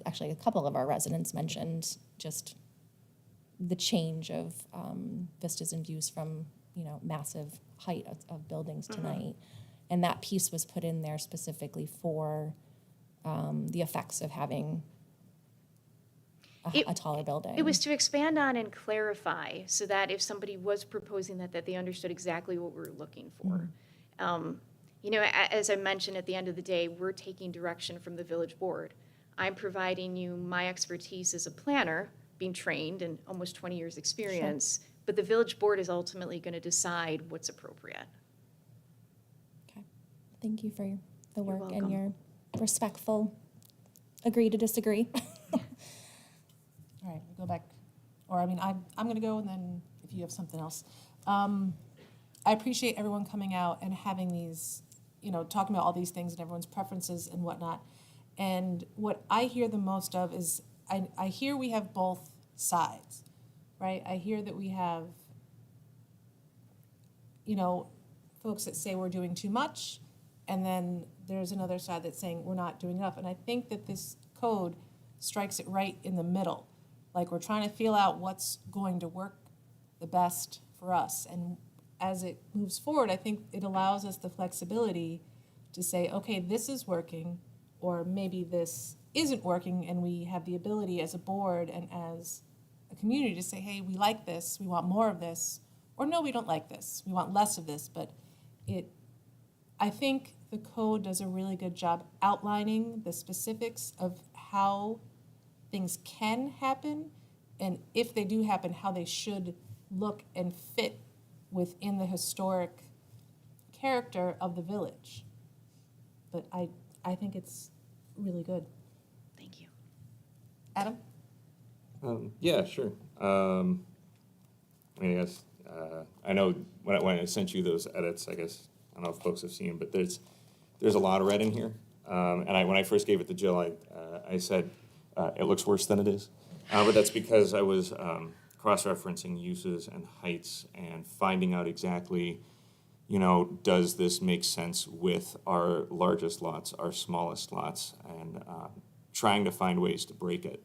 actually a couple of our residents mentioned just the change of vistas and views from, massive height of buildings tonight. And that piece was put in there specifically for the effects of having a taller building.
It was to expand on and clarify, so that if somebody was proposing that they understood exactly what we're looking for. As I mentioned, at the end of the day, we're taking direction from the village board. I'm providing you my expertise as a planner, being trained and almost 20 years' experience, but the village board is ultimately going to decide what's appropriate.
Okay. Thank you for the work and
welcome.
your respectful agree to disagree.
All right, we'll go back. Or, I mean, I'm going to go, and then if you have something else. I appreciate everyone coming out and having these, talking about all these things and everyone's preferences and whatnot. And what I hear the most of is, I hear we have both sides, right? I hear that we have, folks that say we're doing too much, and then there's another side that's saying we're not doing enough. And I think that this code strikes it right in the middle. Like, we're trying to feel out what's going to work the best for us. And as it moves forward, I think it allows us the flexibility to say, okay, this is working, or maybe this isn't working, and we have the ability as a board and as a community to say, hey, we like this, we want more of this, or no, we don't like this, we want less of this. But I think the code does a really good job outlining the specifics of how things can happen, and if they do happen, how they should look and fit within the historic character of the village. But I think it's really good.
Thank you.
Adam?
Yeah, sure. I guess, I know when I sent you those edits, I guess, I don't know if folks have seen, but there's a lot of red in here. And when I first gave it to Jill, I said, it looks worse than it is. But that's because I was cross-referencing uses and heights and finding out exactly, does this make sense with our largest lots, our smallest lots, and trying to find ways to break it.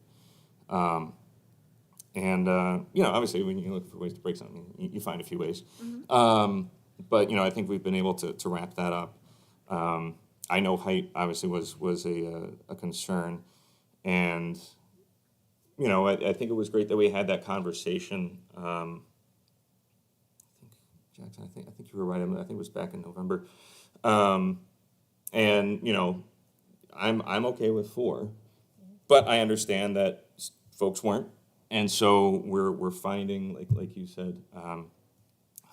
Obviously, when you look for ways to break something, you find a few ways. But, I think we've been able to wrap that up. I know height obviously was a concern. And, I think it was great that we had that conversation. Jackson, I think you were right. I think it was back in November. I'm okay with 4, but I understand that folks weren't. And so we're finding, like you said,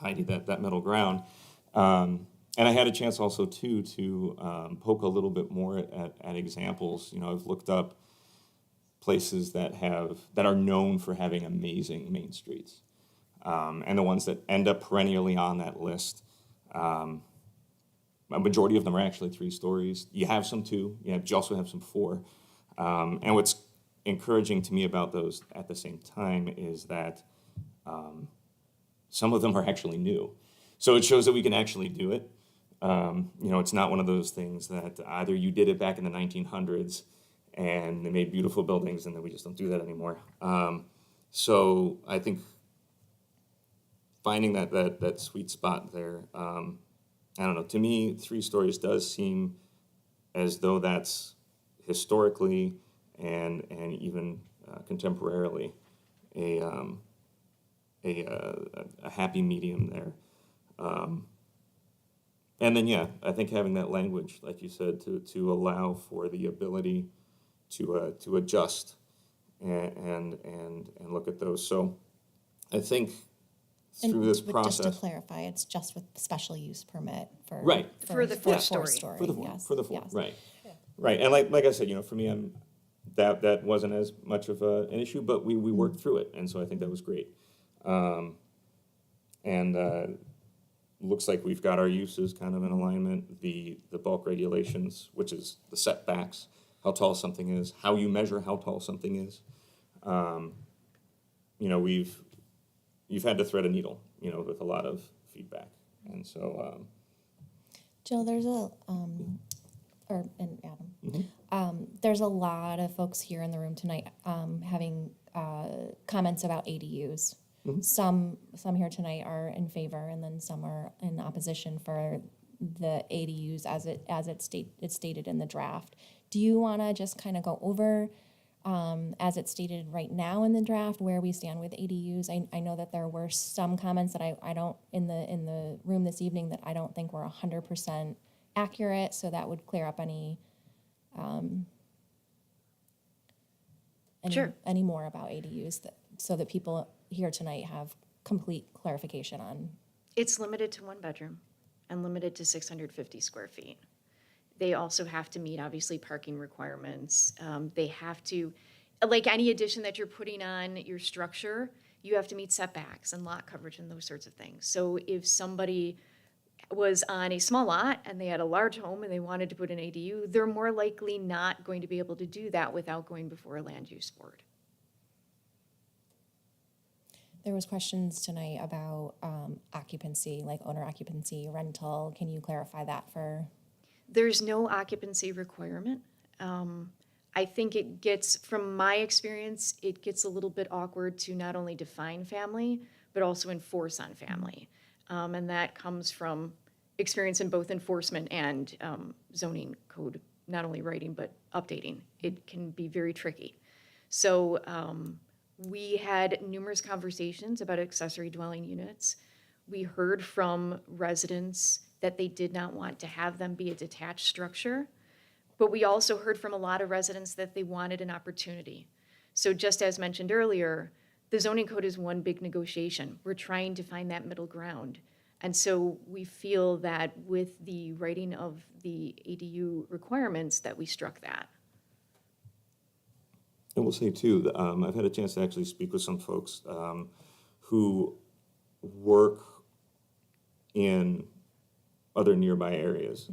Heidi, that middle ground. And I had a chance also to poke a little bit more at examples. I've looked up places that are known for having amazing main streets, and the ones that end up perennially on that list. A majority of them are actually 3 stories. You have some 2. You also have some 4. And what's encouraging to me about those at the same time is that some of them are actually new. So it shows that we can actually do it. It's not one of those things that either you did it back in the 1900s and they made beautiful buildings and then we just don't do that anymore. So I think finding that sweet spot there, I don't know, to me, 3 stories does seem as though that's historically and even contemporarily a happy medium there. And then, I think having that language, like you said, to allow for the ability to adjust and look at those. So I think through this process.
Just to clarify, it's just with special use permit for.
Right.
For the 4th story.
story,
For the 4,
yes,
for the 4,
yes.
right. Right, and like I said, for me, that wasn't as much of an issue, but we worked through it, and so I think that was great. Looks like we've got our uses kind of in alignment. The bulk regulations, which is the setbacks, how tall something is, how you measure how tall something is. You know, you've had to thread a needle, you know, with a lot of feedback, and so.
Jill, there's and Adam. There's a lot of folks here in the room tonight having comments about ADUs. Some here tonight are in favor, and then some are in opposition for the ADUs as it's stated in the draft. Do you want to just kind of go over as it's stated right now in the draft where we stand with ADUs? I know that there were some comments that I don't in the room this evening that I don't think were 100% accurate, so that would clear up any
Sure.
any more about ADUs so that people here tonight have complete clarification on.
It's limited to 1 bedroom and limited to 650 square feet. They also have to meet, obviously, parking requirements. They have to, like any addition that you're putting on your structure, you have to meet setbacks and lot coverage and those sorts of things. So if somebody was on a small lot and they had a large home and they wanted to put an ADU, they're more likely not going to be able to do that without going before a land use board.
There was questions tonight about occupancy, like owner occupancy, rental. Can you clarify that for?
There's no occupancy requirement. I think it gets, from my experience, it gets a little bit awkward to not only define family, but also enforce on family. And that comes from experience in both enforcement and zoning code, not only writing, but updating. It can be very tricky. So we had numerous conversations about accessory dwelling units. We heard from residents that they did not want to have them be a detached structure. But we also heard from a lot of residents that they wanted an opportunity. So just as mentioned earlier, the zoning code is one big negotiation. We're trying to find that middle ground. And so we feel that with the writing of the ADU requirements that we struck that.
And we'll say too, I've had a chance to actually speak with some folks who work in other nearby areas,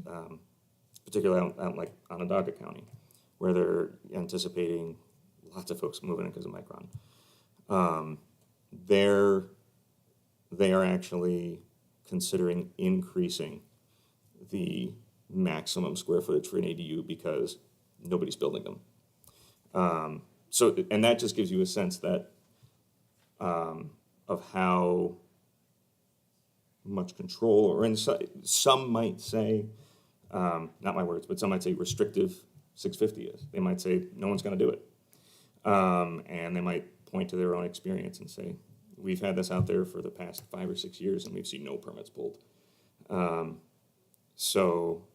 particularly out like Onondaga County, where they're anticipating lots of folks moving in because of Micron. They are actually considering increasing the maximum square footage for an ADU because nobody's building them. And that just gives you a sense that of how much control or insight some might say, not my words, but some might say restrictive 650 is. They might say no one's going to do it, and they might point to their own experience and say we've had this out there for the past 5 or 6 years and we've seen no permits pulled. So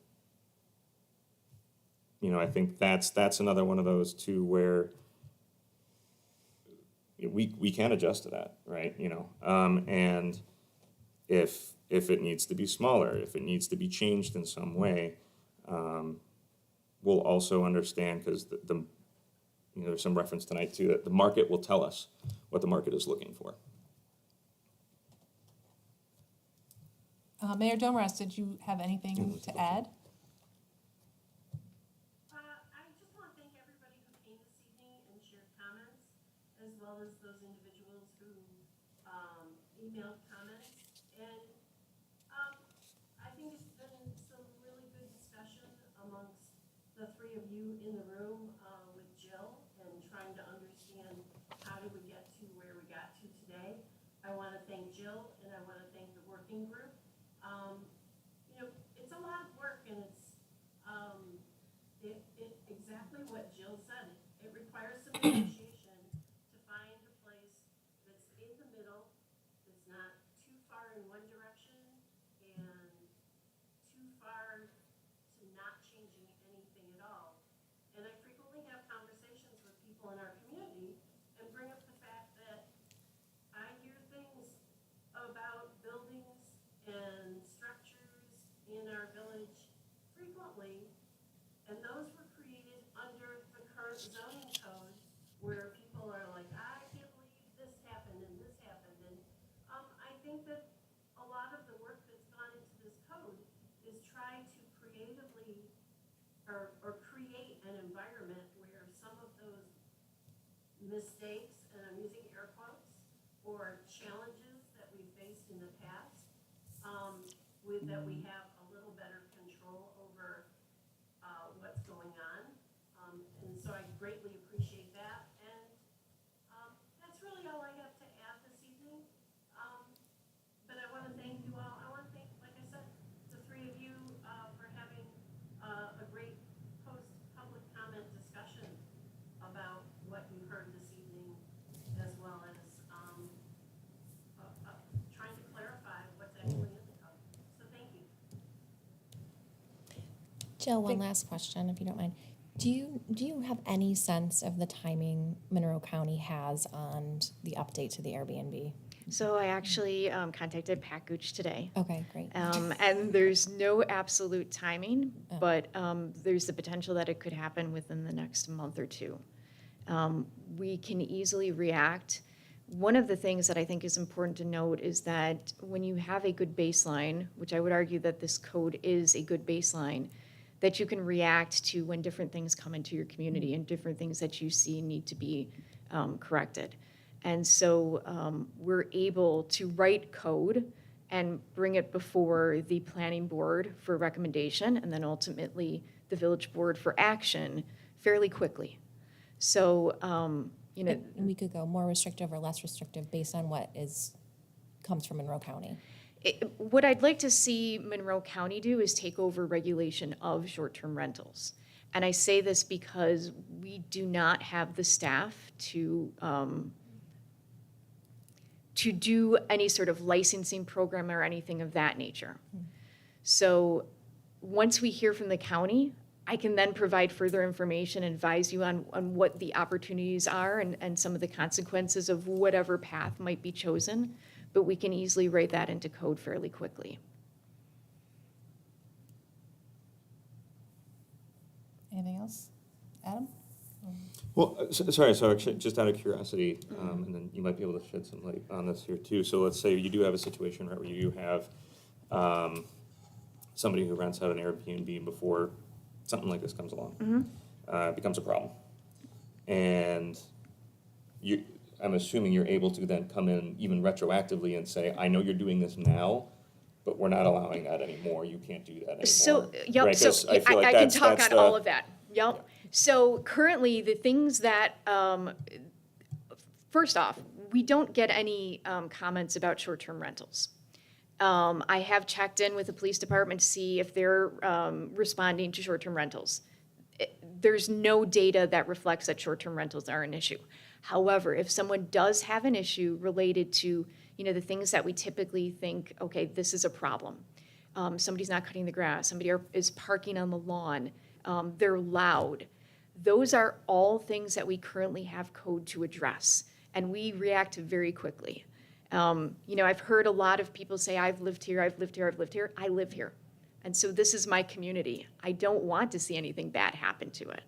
you know, I think that's another one of those too where we can adjust to that, right? You know, and if it needs to be smaller, if it needs to be changed in some way, we'll also understand because you know, there's some reference tonight too that the market will tell us what the market is looking for.
Mayor Domarest, did you have anything to add?
I just want to thank everybody who came this evening and shared comments, as well as those individuals who emailed comments. And I think it's been some really good discussion amongst the three of you in the room with Jill and trying to understand how did we get to where we got to today. I want to thank Jill and I want to thank the working group. You know, it's a lot of work and it's exactly what Jill said. It requires some negotiation to find a place that's in the middle, that's not too far in one direction and too far to not changing anything at all. And I frequently have conversations with people in our community and bring up the fact that I hear things about buildings and structures in our village frequently, and those were created under the current zoning where people are like, I can't believe this happened and this happened. And I think that a lot of the work that's gone into this code is try to creatively or create an environment where some of those mistakes, and I'm using air quotes, or challenges that we faced in the past, that we have a little better control over what's going on. And so I greatly appreciate that. And that's really all I have to add this evening. But I want to thank you all. I want to thank, like I said, the three of you for having a great post-public comment discussion about what you heard this evening, as well as trying to clarify what's actually in the code. So thank you.
Jill, one last question, if you don't mind. Do you have any sense of the timing Monroe County has on the update to the Airbnb?
So I actually contacted Pat Gooch today.
Okay, great.
And there's no absolute timing, but there's the potential that it could happen within the next month or two. We can easily react. One of the things that I think is important to note is that when you have a good baseline, which I would argue that this code is a good baseline, that you can react to when different things come into your community and different things that you see need to be corrected. And so we're able to write code and bring it before the planning board for recommendation, and then ultimately the village board for action fairly quickly. So,
And we could go more restrictive or less restrictive based on what comes from Monroe County.
What I'd like to see Monroe County do is take over regulation of short-term rentals. And I say this because we do not have the staff to do any sort of licensing program or anything of that nature. So once we hear from the county, I can then provide further information, advise you on what the opportunities are and some of the consequences of whatever path might be chosen, but we can easily write that into code fairly quickly.
Anything else? Adam?
Well, sorry, so just out of curiosity, and then you might be able to shed some light on this here too. So let's say you do have a situation, right, where you have somebody who rents out an Airbnb before something like this comes along, becomes a problem. And I'm assuming you're able to then come in even retroactively and say, I know you're doing this now, but we're not allowing that anymore. You can't do that anymore.
So, yep,
Right?
so
'Cause I feel like
I can
that's
talk on
the-
all of that. Yep. So currently, the things that, first off, we don't get any comments about short-term rentals. I have checked in with the police department to see if they're responding to short-term rentals. There's no data that reflects that short-term rentals are an issue. However, if someone does have an issue related to, the things that we typically think, okay, this is a problem. Somebody's not cutting the grass, somebody is parking on the lawn, they're loud. Those are all things that we currently have code to address, and we react very quickly. I've heard a lot of people say, I've lived here, I've lived here, I've lived here. I live here. And so this is my community. I don't want to see anything bad happen to it.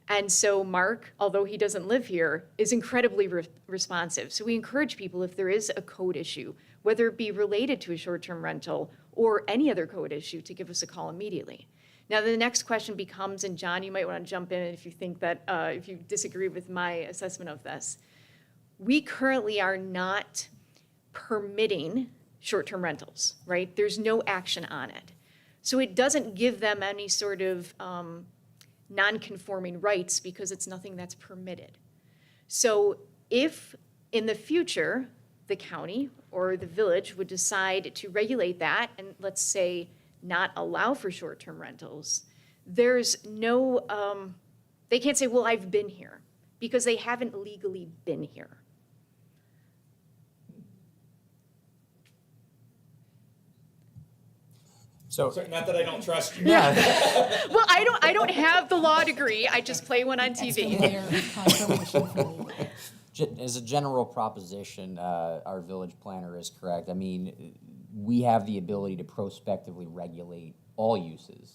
And so Mark, although he doesn't live here, is incredibly responsive. So we encourage people, if there is a code issue, whether it be related to a short-term rental or any other code issue, to give us a call immediately. Now, the next question becomes, and John, you might want to jump in if you think that, if you disagree with my assessment of this. We currently are not permitting short-term rentals, right? There's no action on it. So it doesn't give them any sort of non-conforming rights because it's nothing that's permitted. So if in the future, the county or the village would decide to regulate that and let's say not allow for short-term rentals, there's no, they can't say, well, I've been here, because they haven't legally been here.
So,
Not that I don't trust you.
yeah,
Well, I don't have the law degree, I just play one on TV.
Mayor, confirmation from me.
as a general proposition, our village planner is correct. I mean, we have the ability to prospectively regulate all uses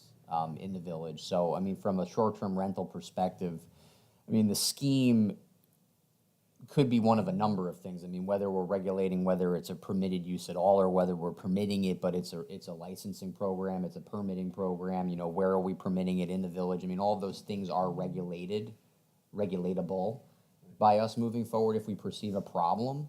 in the village. So, I mean, from a short-term rental perspective, I mean, the scheme could be one of a number of things. I mean, whether we're regulating whether it's a permitted use at all, or whether we're permitting it, but it's a licensing program, it's a permitting program, you know, where are we permitting it in the village? I mean, all of those things are regulatable by us moving forward if we perceive a problem.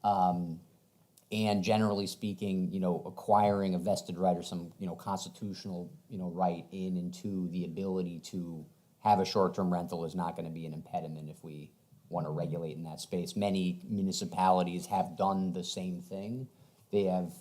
And generally speaking, you know, acquiring a vested right or some, you know, constitutional, you know, right into the ability to have a short-term rental is not gonna be an impediment if we want to regulate in that space. Many municipalities have done the same thing. They have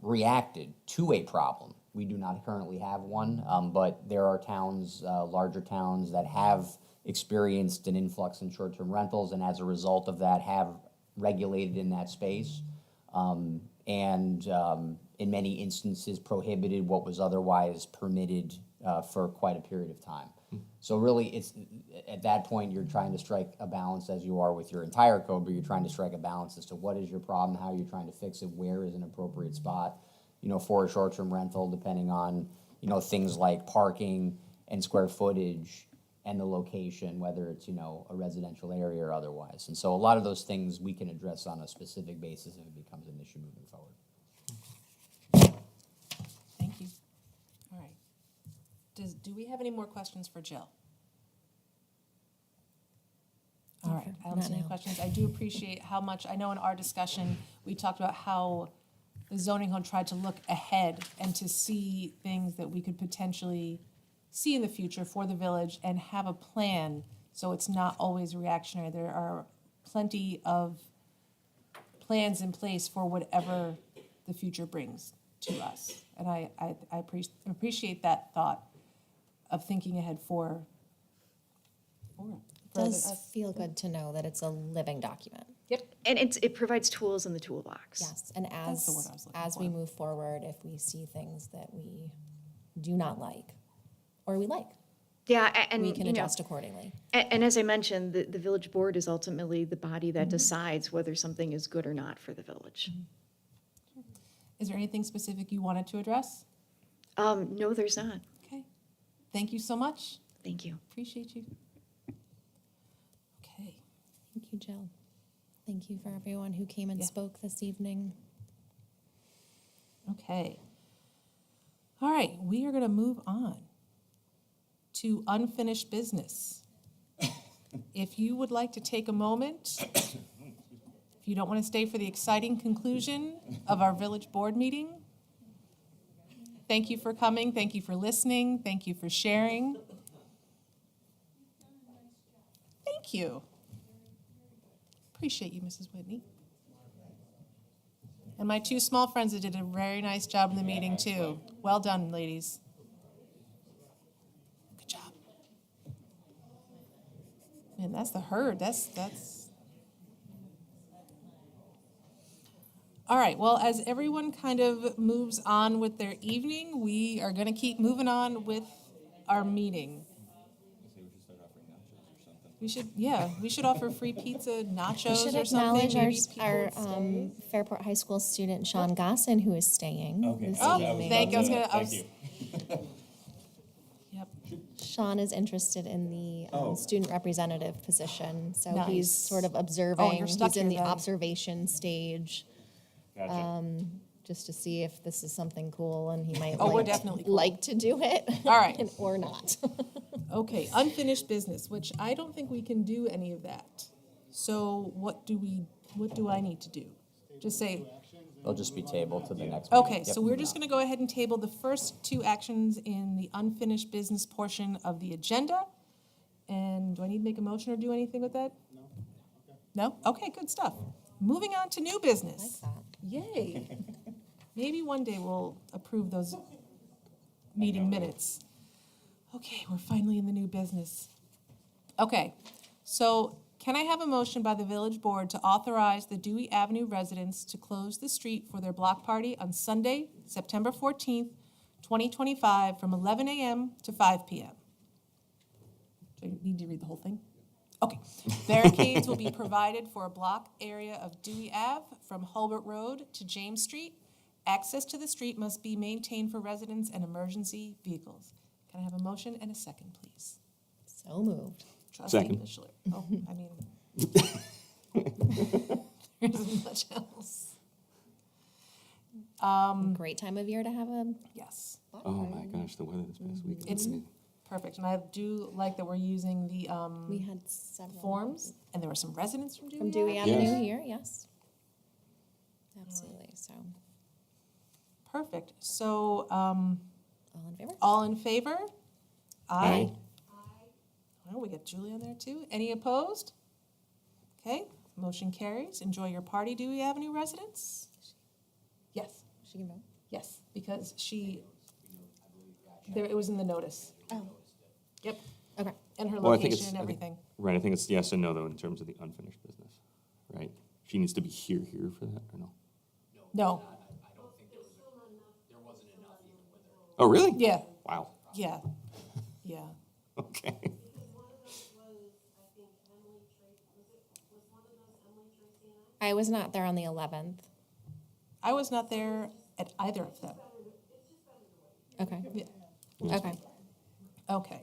reacted to a problem. We do not currently have one, but there are towns, larger towns, that have experienced an influx in short-term rentals, and as a result of that have regulated in that space, and in many instances prohibited what was otherwise permitted for quite a period of time. So really, it's at that point, you're trying to strike a balance, as you are with your entire code, but you're trying to strike a balance as to what is your problem, how you're trying to fix it, where is an appropriate spot, you know, for a short-term rental, depending on, you know, things like parking and square footage and the location, whether it's, you know, a residential area or otherwise. And so a lot of those things we can address on a specific basis if it becomes an issue moving forward.
Thank you. All right. Do we have any more questions for Jill? All right, I don't
Not
see any
now.
questions. I do appreciate how much, I know in our discussion, we talked about how the zoning code tried to look ahead and to see things that we could potentially see in the future for the village and have a plan, so it's not always reactionary. There are plenty of plans in place for whatever the future brings to us. And I appreciate that thought of thinking ahead for
It does feel good to know that it's a living document.
Yep.
And it provides tools in the toolbox.
Yes, and
That's the word I was looking
as we move forward, if we see things that we do not like, or we like,
Yeah, and,
we can
you know,
adjust accordingly.
and as I mentioned, the village board is ultimately the body that decides whether something is good or not for the village.
Is there anything specific you wanted to address?
No, there's not.
Okay. Thank you so much.
Thank you.
Appreciate you. Okay.
Thank you, Jill. Thank you for everyone who came and
Yeah.
spoke this evening.
Okay. All right, we are going to move on to unfinished business. If you would like to take a moment, if you don't want to stay for the exciting conclusion of our village board meeting, thank you for coming, thank you for listening, thank you for sharing. Thank you. Appreciate you, Mrs. Whitney. And my two small friends that did a very nice job in the meeting, too. Well done, ladies. Good job. Man, that's the herd. That's. All right, well, as everyone kind of moves on with their evening, we are going to keep moving on with our meeting. We should offer free pizza,
We
nachos
should
or something.
acknowledge
Maybe
our
people stay.
Fairport High School student, Sean Gosson, who is staying this evening.
Thank you. Yep.
Sean is interested in the student representative position, so
Nice.
he's sort of observing.
you're stuck
He's in
here
the
then.
observation stage, just to see if this is something cool, and he might
Oh, we're definitely cool.
like to do it.
All right.
Or not.
Okay, unfinished business, which I don't think we can do any of that. So what do I need to do? Just say,
They'll just be tabled to the next meeting.
okay,
Yep.
so we're just gonna go ahead and table the first two actions in the unfinished business portion of the agenda. And do I need to make a motion or do anything with that? No? Okay, good stuff. Moving on to new business. Yay. Maybe one day we'll approve those meeting minutes. Okay, we're finally in the new business. Okay, so can I have a motion by the village board to authorize the Dewey Avenue residents to close the street for their block party on Sunday, September 14th, 2025, from 11 a.m. to 5 p.m.? Do I need to read the whole thing? Okay. Barricades will be provided for a block area of Dewey Ave from Hulbert Road to James Street. Access to the street must be maintained for residents and emergency vehicles. Can I have a motion and a second, please?
So moved.
Trustee
Second.
Mishler. Oh, I mean, There isn't much else.
Great time of year to have a
Yes,
Oh my gosh, the weather this past week.
it's perfect. And I do like that we're using the
we had several
forms, and there were some residents from Dewey.
from Dewey
Avenue.
Avenue
Yes.
here, yes. Absolutely, so,
Perfect. So,
all in favor?
all in favor? Aye. Well, we got Julie on there too. Any opposed? Okay, motion carries. Enjoy your party, Dewey Avenue residents. Yes,
She can vote.
yes, because it was in the notice.
Oh,
Yep,
okay.
and her
Well, I think
location
it's,
and
I think-
everything.
right, I think it's yes and no, though, in terms of the unfinished business, right? She needs to be here for that, or no?
No,
Oh, really?
yeah,
Wow,
yeah, yeah.
okay.
I was not there on the 11th.
I was not there at either of them.
Okay,
Yeah.
okay.
Okay.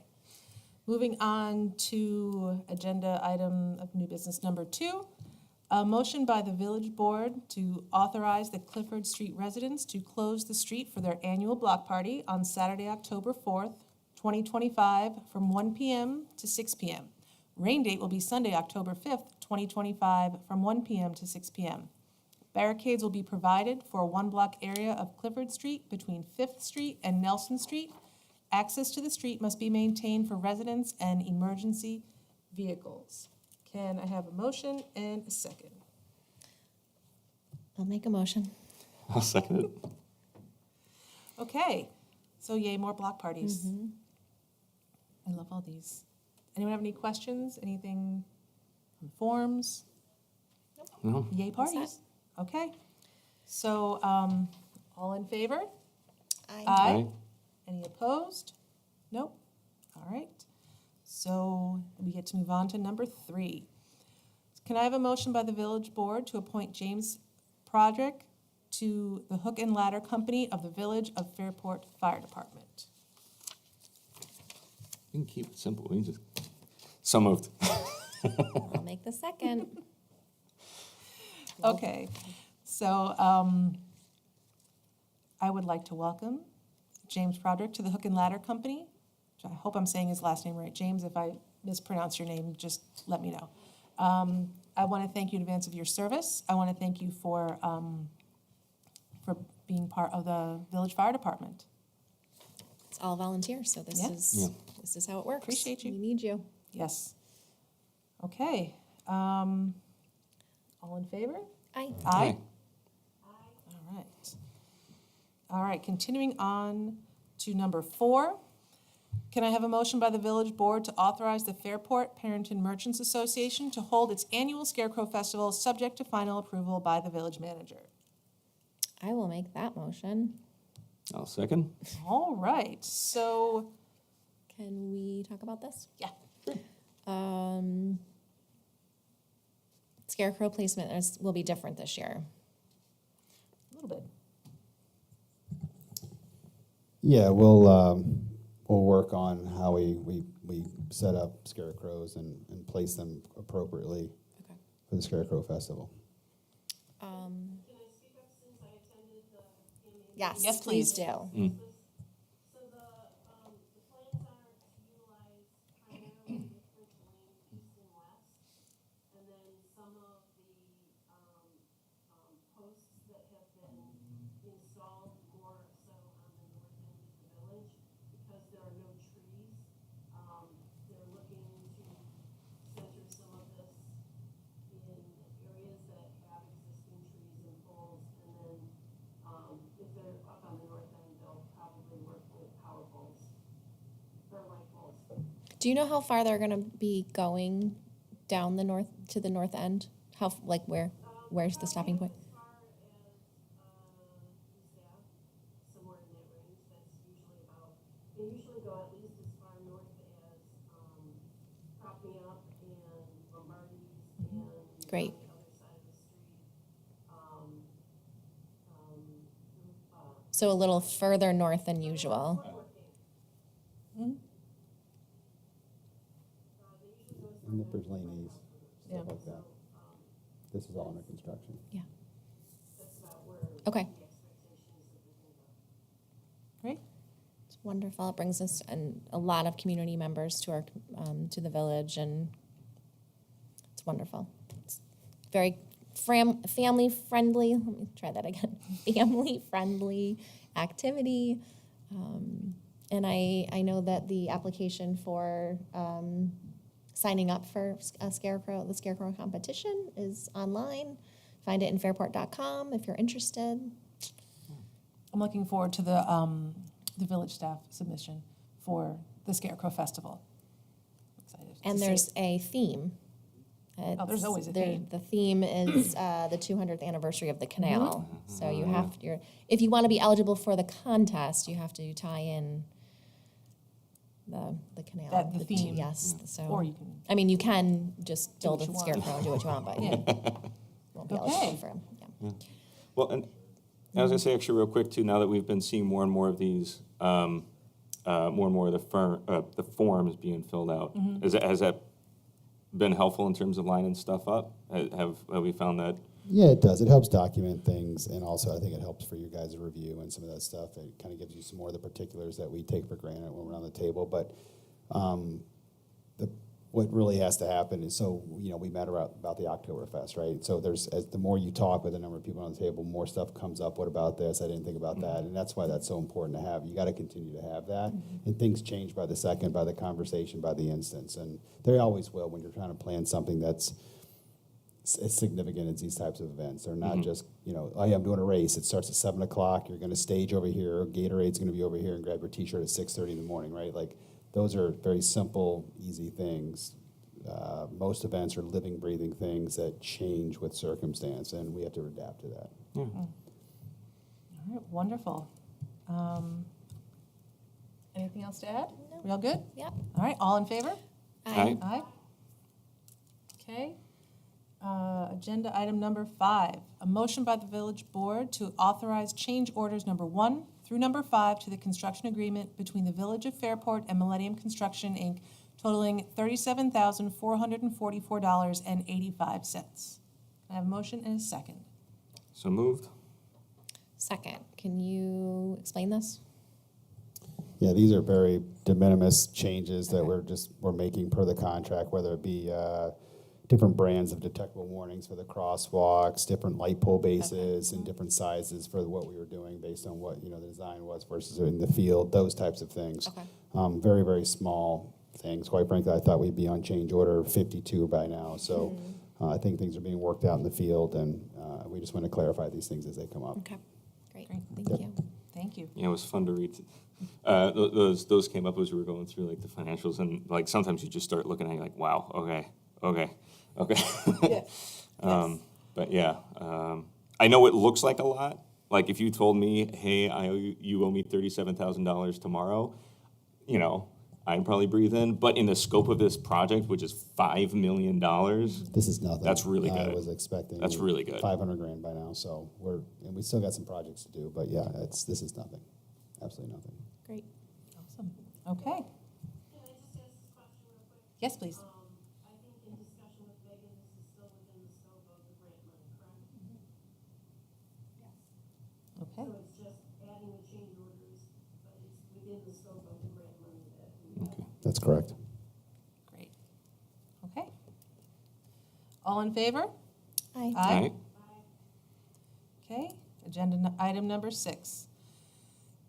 Moving on to agenda item of new business number 2. A motion by the village board to authorize the Clifford Street residents to close the street for their annual block party on Saturday, October 4th, 2025, from 1 p.m. to 6 p.m. Rain date will be Sunday, October 5th, 2025, from 1 p.m. to 6 p.m. Barricades will be provided for a one-block area of Clifford Street between 5th Street and Nelson Street. Access to the street must be maintained for residents and emergency vehicles. Can I have a motion and a second?
I'll make a motion.
I'll second it.
Okay, so yay, more block parties. I love all these. Anyone have any questions? Anything on forms?
No?
Yay, parties. Okay, so, all in favor?
Aye.
Aye. Any opposed? Nope. All right. So we get to move on to number 3. Can I have a motion by the village board to appoint James Prodrick to the Hook and Ladder Company of the Village of Fairport Fire Department?
We can keep it simple, we can just, so moved.
I'll make the second.
Okay, so I would like to welcome James Prodrick to the Hook and Ladder Company. I hope I'm saying his last name right. James, if I mispronounce your name, just let me know. I want to thank you in advance of your service. I want to thank you for being part of the Village Fire Department.
It's all volunteer, so this
Yeah.
this is how it works.
Appreciate you.
We need you.
Yes. Okay. All in favor?
Aye.
Aye. All right. All right, continuing on to number 4. Can I have a motion by the village board to authorize the Fairport Parrington Merchants Association to hold its annual Scarecrow Festival, subject to final approval by the village manager?
I will make that motion.
I'll second.
All right, so,
Can we talk about this?
yeah.
Scarecrow placement will be different this year.
A little bit.
Yeah, we'll work on how we set up scarecrows and place them appropriately
Okay.
for the Scarecrow Festival.
Yes,
Yes,
please
please.
do.
So the plans are to utilize primarily the French lane east and west, and then some of the, posts that have been installed more so on the north end of the village, because there are no trees. They're looking to center some of this in areas that have existing trees and poles, and then, if they're up on the north end, they'll probably work with power poles or light poles.
Do you know how far they're gonna be going down the north, to the north end? How, like where's the stopping point?
As far as, staff, somewhere in that range, that's usually about, they usually go at least as far north as, Prop Me Up and Lombardi's and
Great.
on the other side of the street.
So a little further north than usual.
Nippers Lane East. stuff like that. This is all under construction.
Yeah. Okay.
Great.
It's wonderful. It brings us and a lot of community members to our to the village, and it's wonderful. It's very family friendly. Let me try that again. Family friendly activity, and I know that the application for signing up for the Scarecrow competition is online. Find it in Fairport.com if you're interested.
I'm looking forward to the village staff submission for the Scarecrow Festival. Excited to
And
see
there's
it.
a theme.
There's always a
There-
theme.
The theme is the 200th anniversary of the canal. So you have if you want to be eligible for the contest, you have to tie in the canal.
That- the
T-
theme.
Yes. So
Or you can
I mean, you can just
do what
build a
you want.
scarecrow and do what you want, but
Yeah.
you won't be
Okay.
eligible for yeah.
Well, and I was gonna say actually real quick too, now that we've been seeing more and more of these, more and more of the forms being filled out, has that been helpful in terms of lining stuff up? Have we found that?
Yeah, it does. It helps document things, and also I think it helps for you guys to review and some of that stuff. It kind of gives you some more of the particulars that we take for granted when we're on the table. But what really has to happen is, so we met about the Oktoberfest, right? So as the more you talk with a number of people on the table, more stuff comes up. What about this? I didn't think about that, and that's why that's so important to have. You got to continue to have that, and things change by the second, by the conversation, by the instance, and they always will when you're trying to plan something that's as significant as these types of events. They're not just, oh yeah, I'm doing a race. It starts at 7 o'clock. You're going to stage over here. Gatorade's going to be over here, and grab your T-shirt at 6:30 in the morning, right? Like, those are very simple, easy things. Most events are living, breathing things that change with circumstance, and we have to adapt to that.
All right, wonderful. Anything else to add?
No.
We all good?
Yep.
All right, all in favor?
Aye.
Aye. Okay. Agenda item number 5, a motion by the village board to authorize change orders number 1 through number 5 to the construction agreement between the Village of Fairport and Millennium Construction, Inc., totaling $37,444.85. Can I have a motion and a second?
So moved.
Second, can you explain this?
Yeah, these are very de minimis changes that we're making per the contract, whether it be different brands of detectable warnings for the crosswalks, different light pole bases, and different sizes for what we were doing based on what the design was versus in the field, those types of things.
Okay.
Very, very small things. Quite frankly, I thought we'd be on change order 52 by now. So I think things are being worked out in the field, and we just want to clarify these things as they come up.
Okay, great.
Great.
Thank you.
Thank you.
Yeah, it was fun to read. Those came up as we were going through like the financials, and like sometimes you just start looking at it like, wow, okay.
Yeah.
But yeah, I know it looks like a lot. Like if you told me, hey, you owe me $37,000 tomorrow, I'd probably breathe in. But in the scope of this project, which is $5 million,
This is nothing.
That's really
I
good.
was expecting.
That's really good.
500 grand by now, so we still got some projects to do, but yeah, this is nothing. Absolutely nothing.
Great.
Awesome. Okay.
Can I just ask this question real quick?
Yes, please.
I think in discussion with Megan, this is still within the scope of the grant money, correct?
Okay.
So it's just adding the change orders, but it's within the scope of the grant money that we have.
That's correct.
Great. Okay. All in favor?
Aye.
Aye. Okay. Item number 6.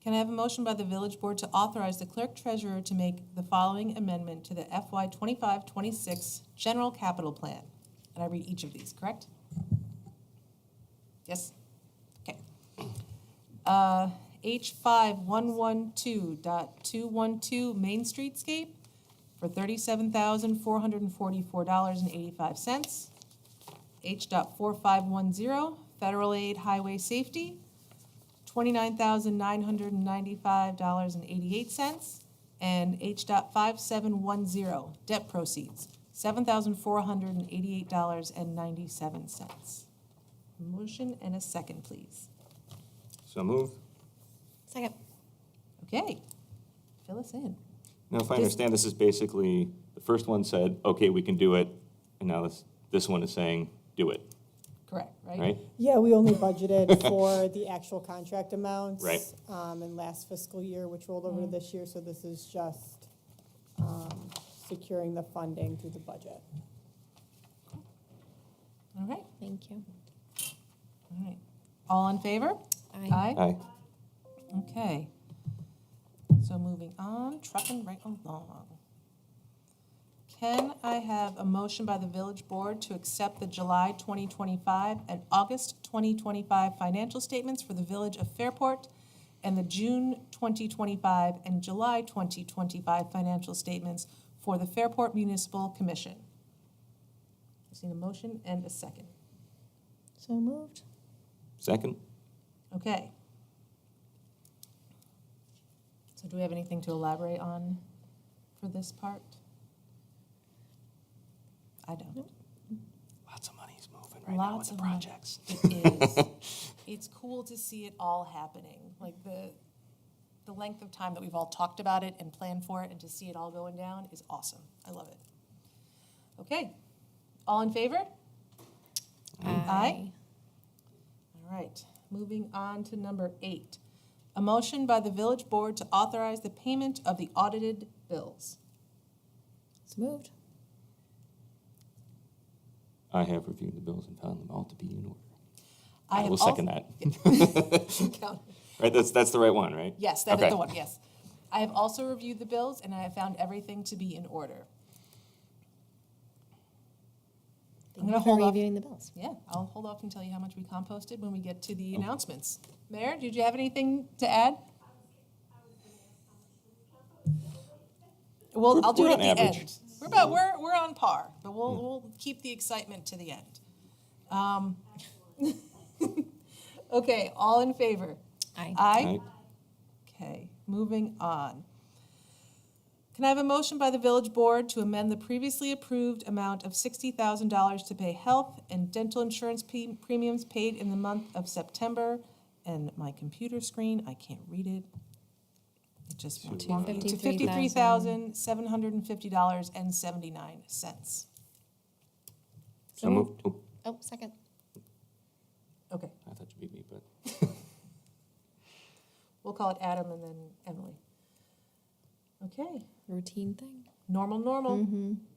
Can I have a motion by the village board to authorize the clerk treasurer to make the following amendment to the FY 25-26 general capital plan? And I read each of these, correct? Yes? Okay. H5112.212 Main Streetscape for $37,444.85. H.4510 Federal Aid Highway Safety, $29,995.88, and H.5710 Debt Proceeds, $7,488.97. Motion and a second, please.
So moved.
Second.
Okay, fill us in.
Now, if I understand, this is basically, the first one said, okay, we can do it, and now This one is saying, do it,
Correct, right?
right?
Yeah, we only budgeted for the actual contract amounts.
Right.
In last fiscal year, which rolled over to this year, so this is just, securing the funding through the budget.
All right,
Thank you.
all right. All in favor?
Aye.
Aye.
Okay. So moving on, trucking right along. Can I have a motion by the village board to accept the July 2025 and August 2025 financial statements for the village of Fairport and the June 2025 and July 2025 financial statements for the Fairport Municipal Commission? I've seen a motion and a second.
So moved.
Second?
Okay. So do we have anything to elaborate on for this part? I don't.
Lots of money's moving right now with the projects.
It is. It's cool to see it all happening, like the length of time that we've all talked about it and planned for it, and to see it all going down is awesome. I love it. Okay, all in favor? Aye. All right, moving on to number 8. A motion by the village board to authorize the payment of the audited bills.
So moved.
I have reviewed the bills and found them all to be in order.
I
I
have
will second that.
Count.
Right, that's the right one, right?
Yes, that is
Okay.
the one, yes. I have also reviewed the bills, and I have found everything to be in order.
Thank
gonna
you for
hold off.
reviewing the bills.
Yeah, I'll hold off and tell you how much we composted when we get to the announcements. Mayor, did you have anything to add? Well, I'll do
We're
it at
on
the
average.
end. We're on par, but we'll keep the excitement to the end. Okay, all in favor?
Aye.
Aye? Okay, moving on. Can I have a motion by the village board to amend the previously approved amount of $60,000 to pay health and dental insurance premiums paid in the month of September? And my computer screen, I can't read it. It just went to $53,750.79.
So moved. Oh,
Oh, second.
Okay,
I thought you beat me, but
we'll call it Adam and then Emily. Okay,
Routine thing.
normal. Normal.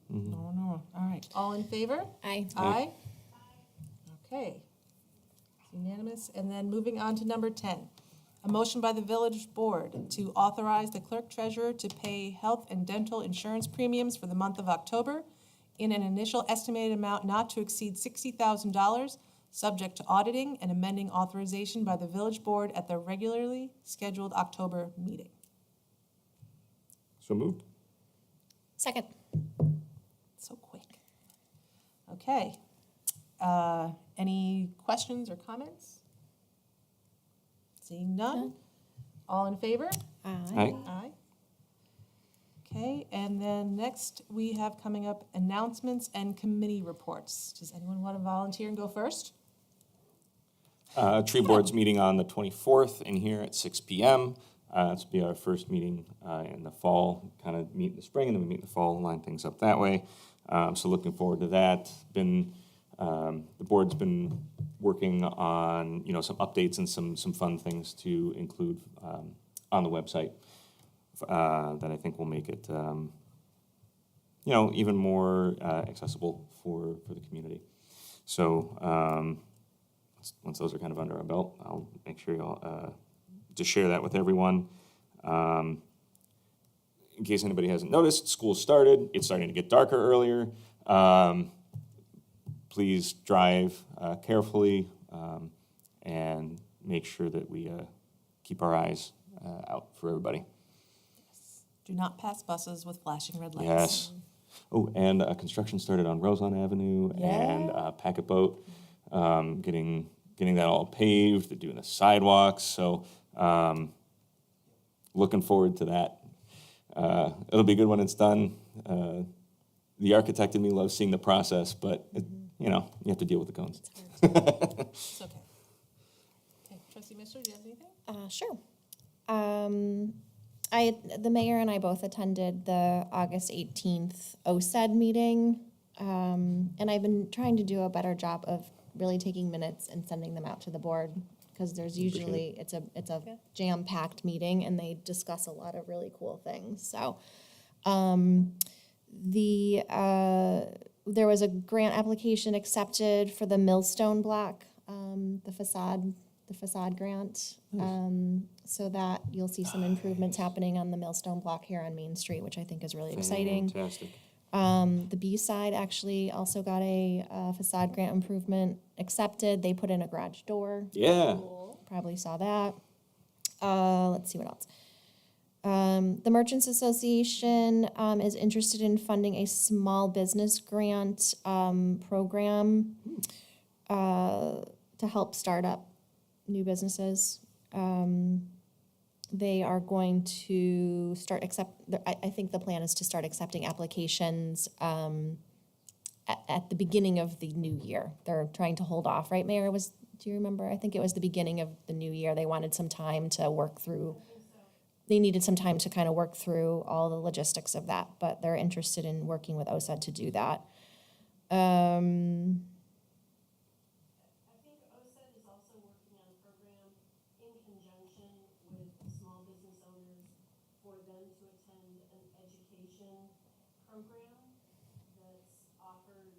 All right, all in favor?
Aye.
Aye. Okay. Unanimous. And then moving on to number 10. A motion by the village board to authorize the clerk treasurer to pay health and dental insurance premiums for the month of October in an initial estimated amount not to exceed $60,000, subject to auditing and amending authorization by the village board at the regularly scheduled October meeting.
so moved.
Second.
So quick. Okay. Any questions or comments? Seeing none? All in favor?
Aye.
Aye. Okay, and then next we have coming up announcements and committee reports. Does anyone want to volunteer and go first?
Tree Board's meeting on the 24th in here at 6 p.m. This will be our first meeting in the fall, kind of meet in the spring, and then we meet in the fall and line things up that way. So looking forward to that. The board's been working on, some updates and some fun things to include on the website that I think will make it, even more accessible for the community. So once those are kind of under our belt, I'll make sure y'all just share that with everyone. In case anybody hasn't noticed, school started. It's starting to get darker earlier. Please drive carefully and make sure that we keep our eyes out for everybody.
Do not pass buses with flashing red lights.
Yes. Oh, and construction started on Roseland Avenue and Packet Boat, getting that all paved. They're doing the sidewalks, so looking forward to that. It'll be good when it's done. The architect in me loves seeing the process, but you have to deal with the cones.
It's okay. Okay, Trustee Mishler, do you have anything?
Sure. The mayor and I both attended the August 18th OSED meeting. And I've been trying to do a better job of really taking minutes and sending them out to the board, because there's usually, it's a jam-packed meeting, and they discuss a lot of really cool things. So, there was a grant application accepted for the Millstone block, the facade grant. So that you'll see some improvements happening on the Millstone block here on Main Street, which I think is really exciting.
Fantastic.
The B side actually also got a facade grant improvement accepted. They put in a garage door.
Yeah.
Probably saw that. Let's see what else. The Merchants Association is interested in funding a small business grant program to help start up new businesses. They are going to start I think the plan is to start accepting applications at the beginning of the new year. They're trying to hold off, right, Mayor? Do you remember? I think it was the beginning of the new year. They wanted some time to work through. They needed some time to kind of work through all the logistics of that, but they're interested in working with OSED to do that.
I think OSED is also working on a program in conjunction with small business owners for them to attend an education program that's offered,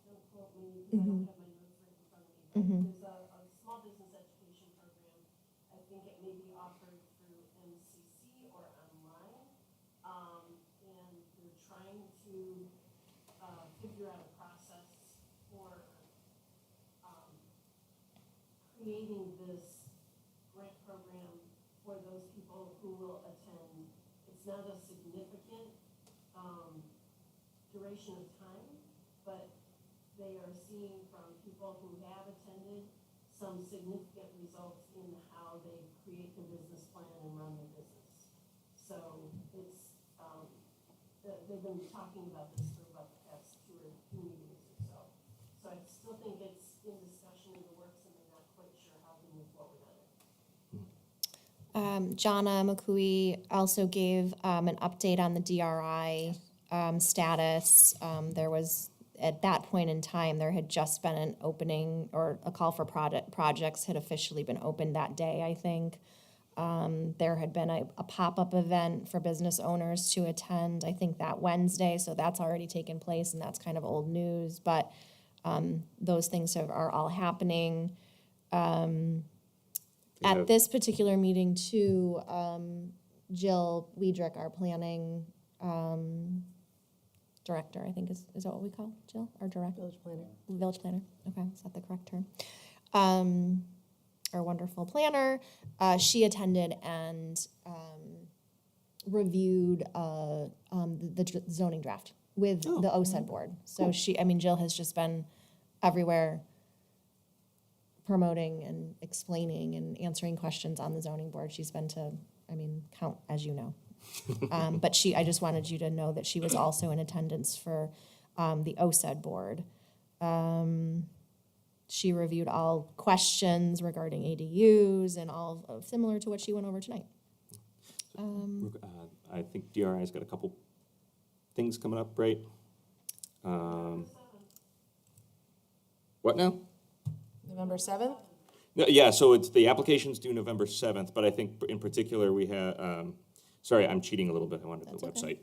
don't quote me, because I don't have my notes right in front of me, but there's a small business education program. I think it may be offered through MCC or online, and they're trying to figure out a process for creating this grant program for those people who will attend. It's not a significant duration of time, but they are seeing from people who have attended some significant results in how they create their business plan and run their business. So it's, they've been talking about this for about the past two meetings or so. So I still think it's in discussion in the works, and they're not quite sure how to move forward on it.
Jonna McCooey also gave an update on the DRI status. There was, at that point in time, there had just been an opening, or a call for projects had officially been opened that day, I think. There had been a pop-up event for business owners to attend, I think that Wednesday, so that's already taken place, and that's kind of old news, but those things are all happening. At this particular meeting too, Jill Weidrich, our planning director, I think is that what we call Jill, our director? Village planner, okay, is that the correct term? Our wonderful planner, she attended and reviewed the zoning draft with the OSED board. So Jill has just been everywhere promoting and explaining and answering questions on the zoning board. She's been to, count, as you know. But I just wanted you to know that she was also in attendance for the OSED board. She reviewed all questions regarding ADUs and all similar to what she went over tonight.
I think DRI's got a couple things coming up, right? What now?
November 7th?
No, yeah, so it's, the application's due November 7th, but I think in particular we have, sorry, I'm cheating a little bit, I wanted the website.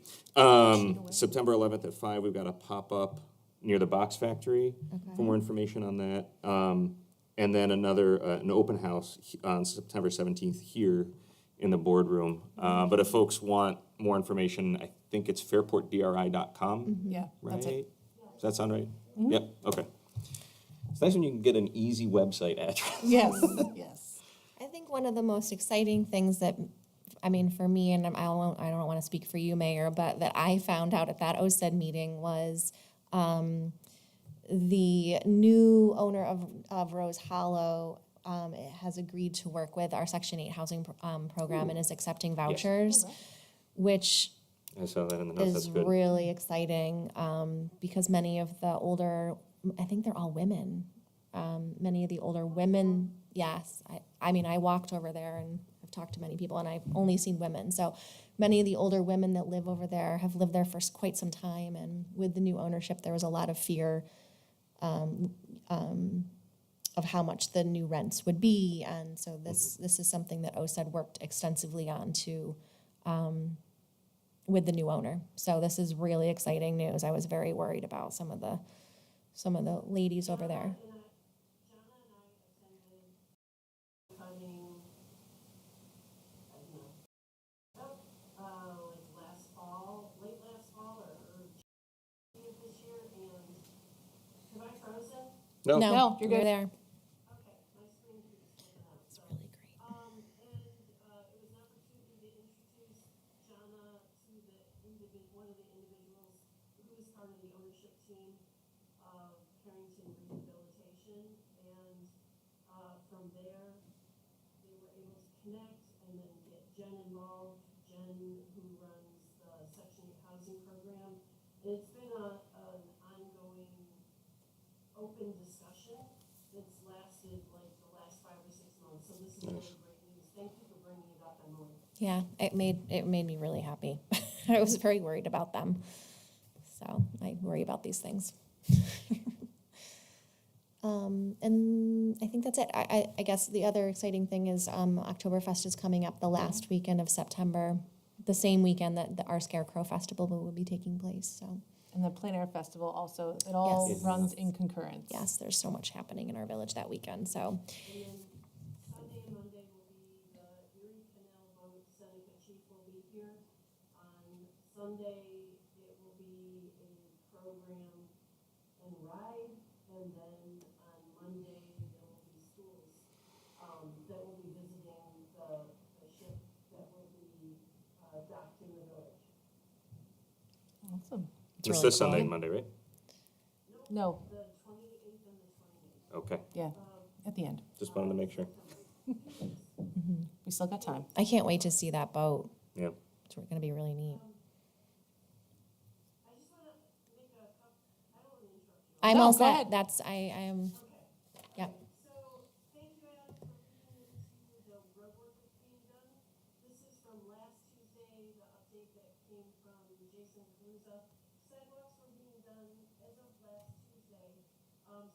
September 11th at 5, we've got a pop-up near the Box Factory for more information on that. And then another, an open house on September 17th here in the boardroom. But if folks want more information, I think it's fairportdri.com.
Yeah,
Right?
that's it.
Does that sound right? Yep, okay. It's nice when you can get an easy website address.
Yes, yes.
I think one of the most exciting things that, for me, and I don't want to speak for you, Mayor, but that I found out at that OSED meeting was the new owner of Rose Hollow has agreed to work with our Section 8 housing program and is accepting vouchers, which
I saw that in the notes, that's
is
good.
really exciting because many of the older, I think they're all women. Many of the older women, yes. I walked over there and I've talked to many people, and I've only seen women. So many of the older women that live over there have lived there for quite some time, and with the new ownership, there was a lot of fear of how much the new rents would be, and so this is something that OSED worked extensively on to with the new owner. So this is really exciting news. I was very worried about some of the ladies over there.
No.
No,
you're
you're
good.
there.
One of the individuals who was part of the ownership team of Carrington Rehabilitation, and from there, they were able to connect and then get Jen involved. Jen, who runs the Section 8 housing program, and it's been an ongoing, open discussion that's lasted like the last 5 or 6 months. So this is really great news. Thank you for bringing it up, Emily.
Yeah, it made me really happy. I was very worried about them. So I worry about these things. And I think that's it. I guess the other exciting thing is Oktoberfest is coming up the last weekend of September, the same weekend that our Scarecrow Festival will be taking place. So
And the Plein Air Festival also, it all
Yes.
runs in concurrence.
yes, there's so much happening in our village that weekend. So
And then Sunday and Monday will be the Erie Canal Boat Seneca Chief will be here. On Sunday, it will be a program and ride, and then on Monday, there will be schools that will be visiting the ship that will be docked in the village.
Awesome.
It's this Sunday and Monday, right?
No,
The 28th and the 28th.
Okay.
yeah, at the end.
Just wanted to make sure.
We still got time.
I can't wait to see that boat.
Yeah.
It's going to be really neat.
I just want to make a couple, I don't want to interrupt you.
I'm
No,
all
go
set.
ahead.
That's I am. Yeah.
So, thank you, Adam, for looking into the road work that's being done. This is from last Tuesday, the update that came from Jason Caruza. Sidewalks were being done as of last Tuesday.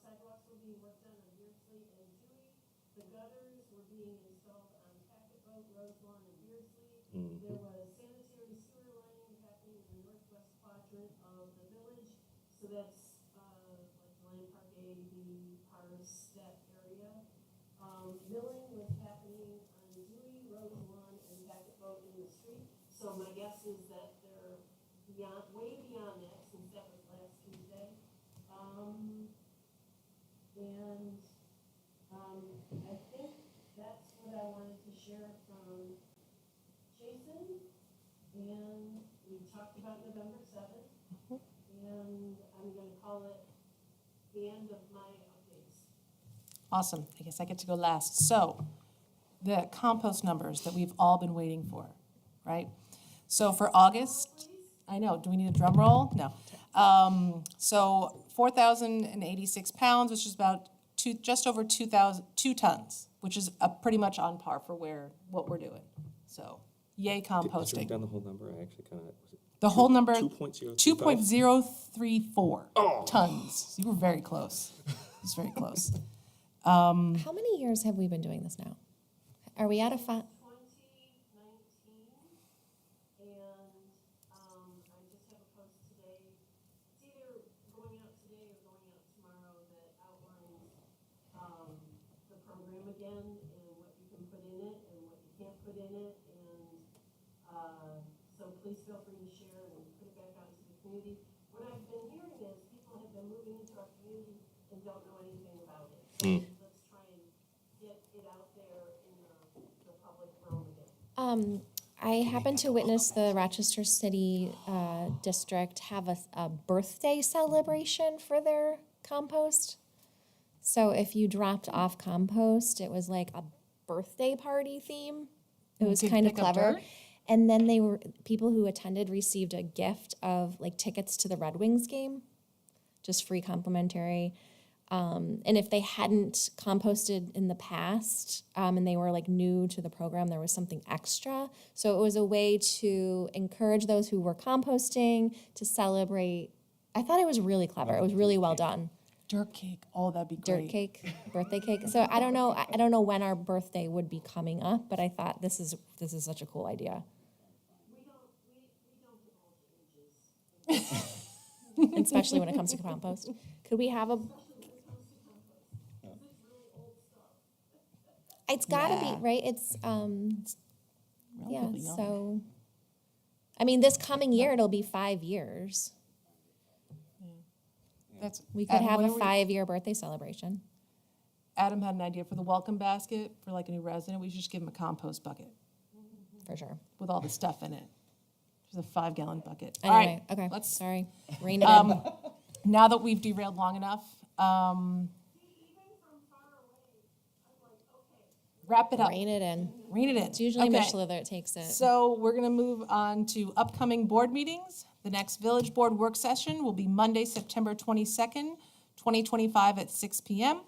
Sidewalks were being worked on Beardsley and Dewey. The gutters were being installed on Packet Boat, Roselawn, and Beardsley. There was sanitary sewer lining happening in the northwest quadrant of the village. So that's like Land Park A, B, Paris, that area. Milling was happening on Dewey, Roselawn, and Packet Boat in the street. So my guess is that they're beyond, way beyond that, since that was last Tuesday. I think that's what I wanted to share from Jason. And we talked about November 7th. And I'm gonna call it the end of my updates.
Awesome. I guess I get to go last. So, the compost numbers that we've all been waiting for, right? So for August, I know, do we need a drum roll? No. So 4,086 pounds, which is about just over 2 tons, which is pretty much on par for what we're doing. So, yay
Did you write
composting.
down the whole number? I actually kind of, was it
The whole number,
2.035?
2.034 tons. You were very close. It's very close.
How many years have we been doing this now? Are we at a
2019, and I just have a post today. It's either going out today or going out tomorrow that outlines the program again and what you can put in it and what you can't put in it. And so please feel free to share and put it back out to the community. What I've been hearing is people have been moving into our community and don't know anything about it. So let's try and get it out there in the public realm again.
I happened to witness the Rochester City District have a birthday celebration for their compost. So if you dropped off compost, it was like a birthday party theme. It was
could
kind of
pick up
clever.
dirt?
And then people who attended received a gift of like tickets to the Red Wings game, just free complimentary. And if they hadn't composted in the past, and they were like new to the program, there was something extra. So it was a way to encourage those who were composting to celebrate. I thought it was really clever. It was really well done.
Dirt cake, oh, that'd be
Dirt
great.
cake, birthday cake. So I don't know when our birthday would be coming up, but I thought this is such a cool idea. Especially when it comes to compost. Could we have a? It's gotta be, right? It's yeah,
Relatively young.
so. I mean, this coming year, it'll be 5 years.
That's,
We could
Adam,
have
what
a
are we-
5-year birthday celebration.
Adam had an idea for the welcome basket for like a new resident. We should just give him a compost bucket
For sure.
with all the stuff in it. Just a 5-gallon bucket. All right,
Anyway, okay,
let's,
sorry. Rein it in.
now that we've derailed long enough, wrap it up.
Rein it in.
Rein it in.
It's usually
Okay.
Mishla that takes it.
So we're going to move on to upcoming board meetings. The next village board work session will be Monday, September 22nd, 2025 at 6 PM.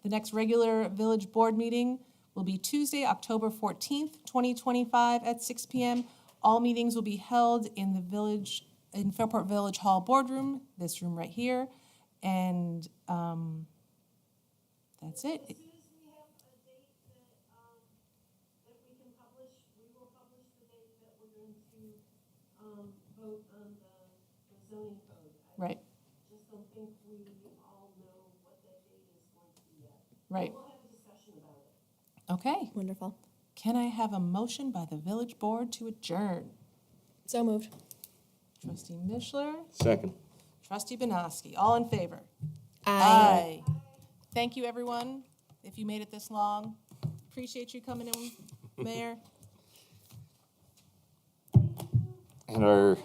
The next regular village board meeting will be Tuesday, October 14th, 2025 at 6 PM. All meetings will be held in the village, in Fairport Village Hall Boardroom, this room right here. And that's it.
As soon as we have a date that we can publish, we will publish the date that we're going to vote on the zoning code.
Right,
Just don't think we all know what that date is going to be yet.
right.
We'll have a discussion about it.
Okay.
Wonderful.
Can I have a motion by the village board to adjourn?
So moved.
Trustee Mishler,
Second.
trustee Benoski, all in favor?
Aye.
Thank you, everyone, if you made it this long. Appreciate you coming in, Mayor.
And our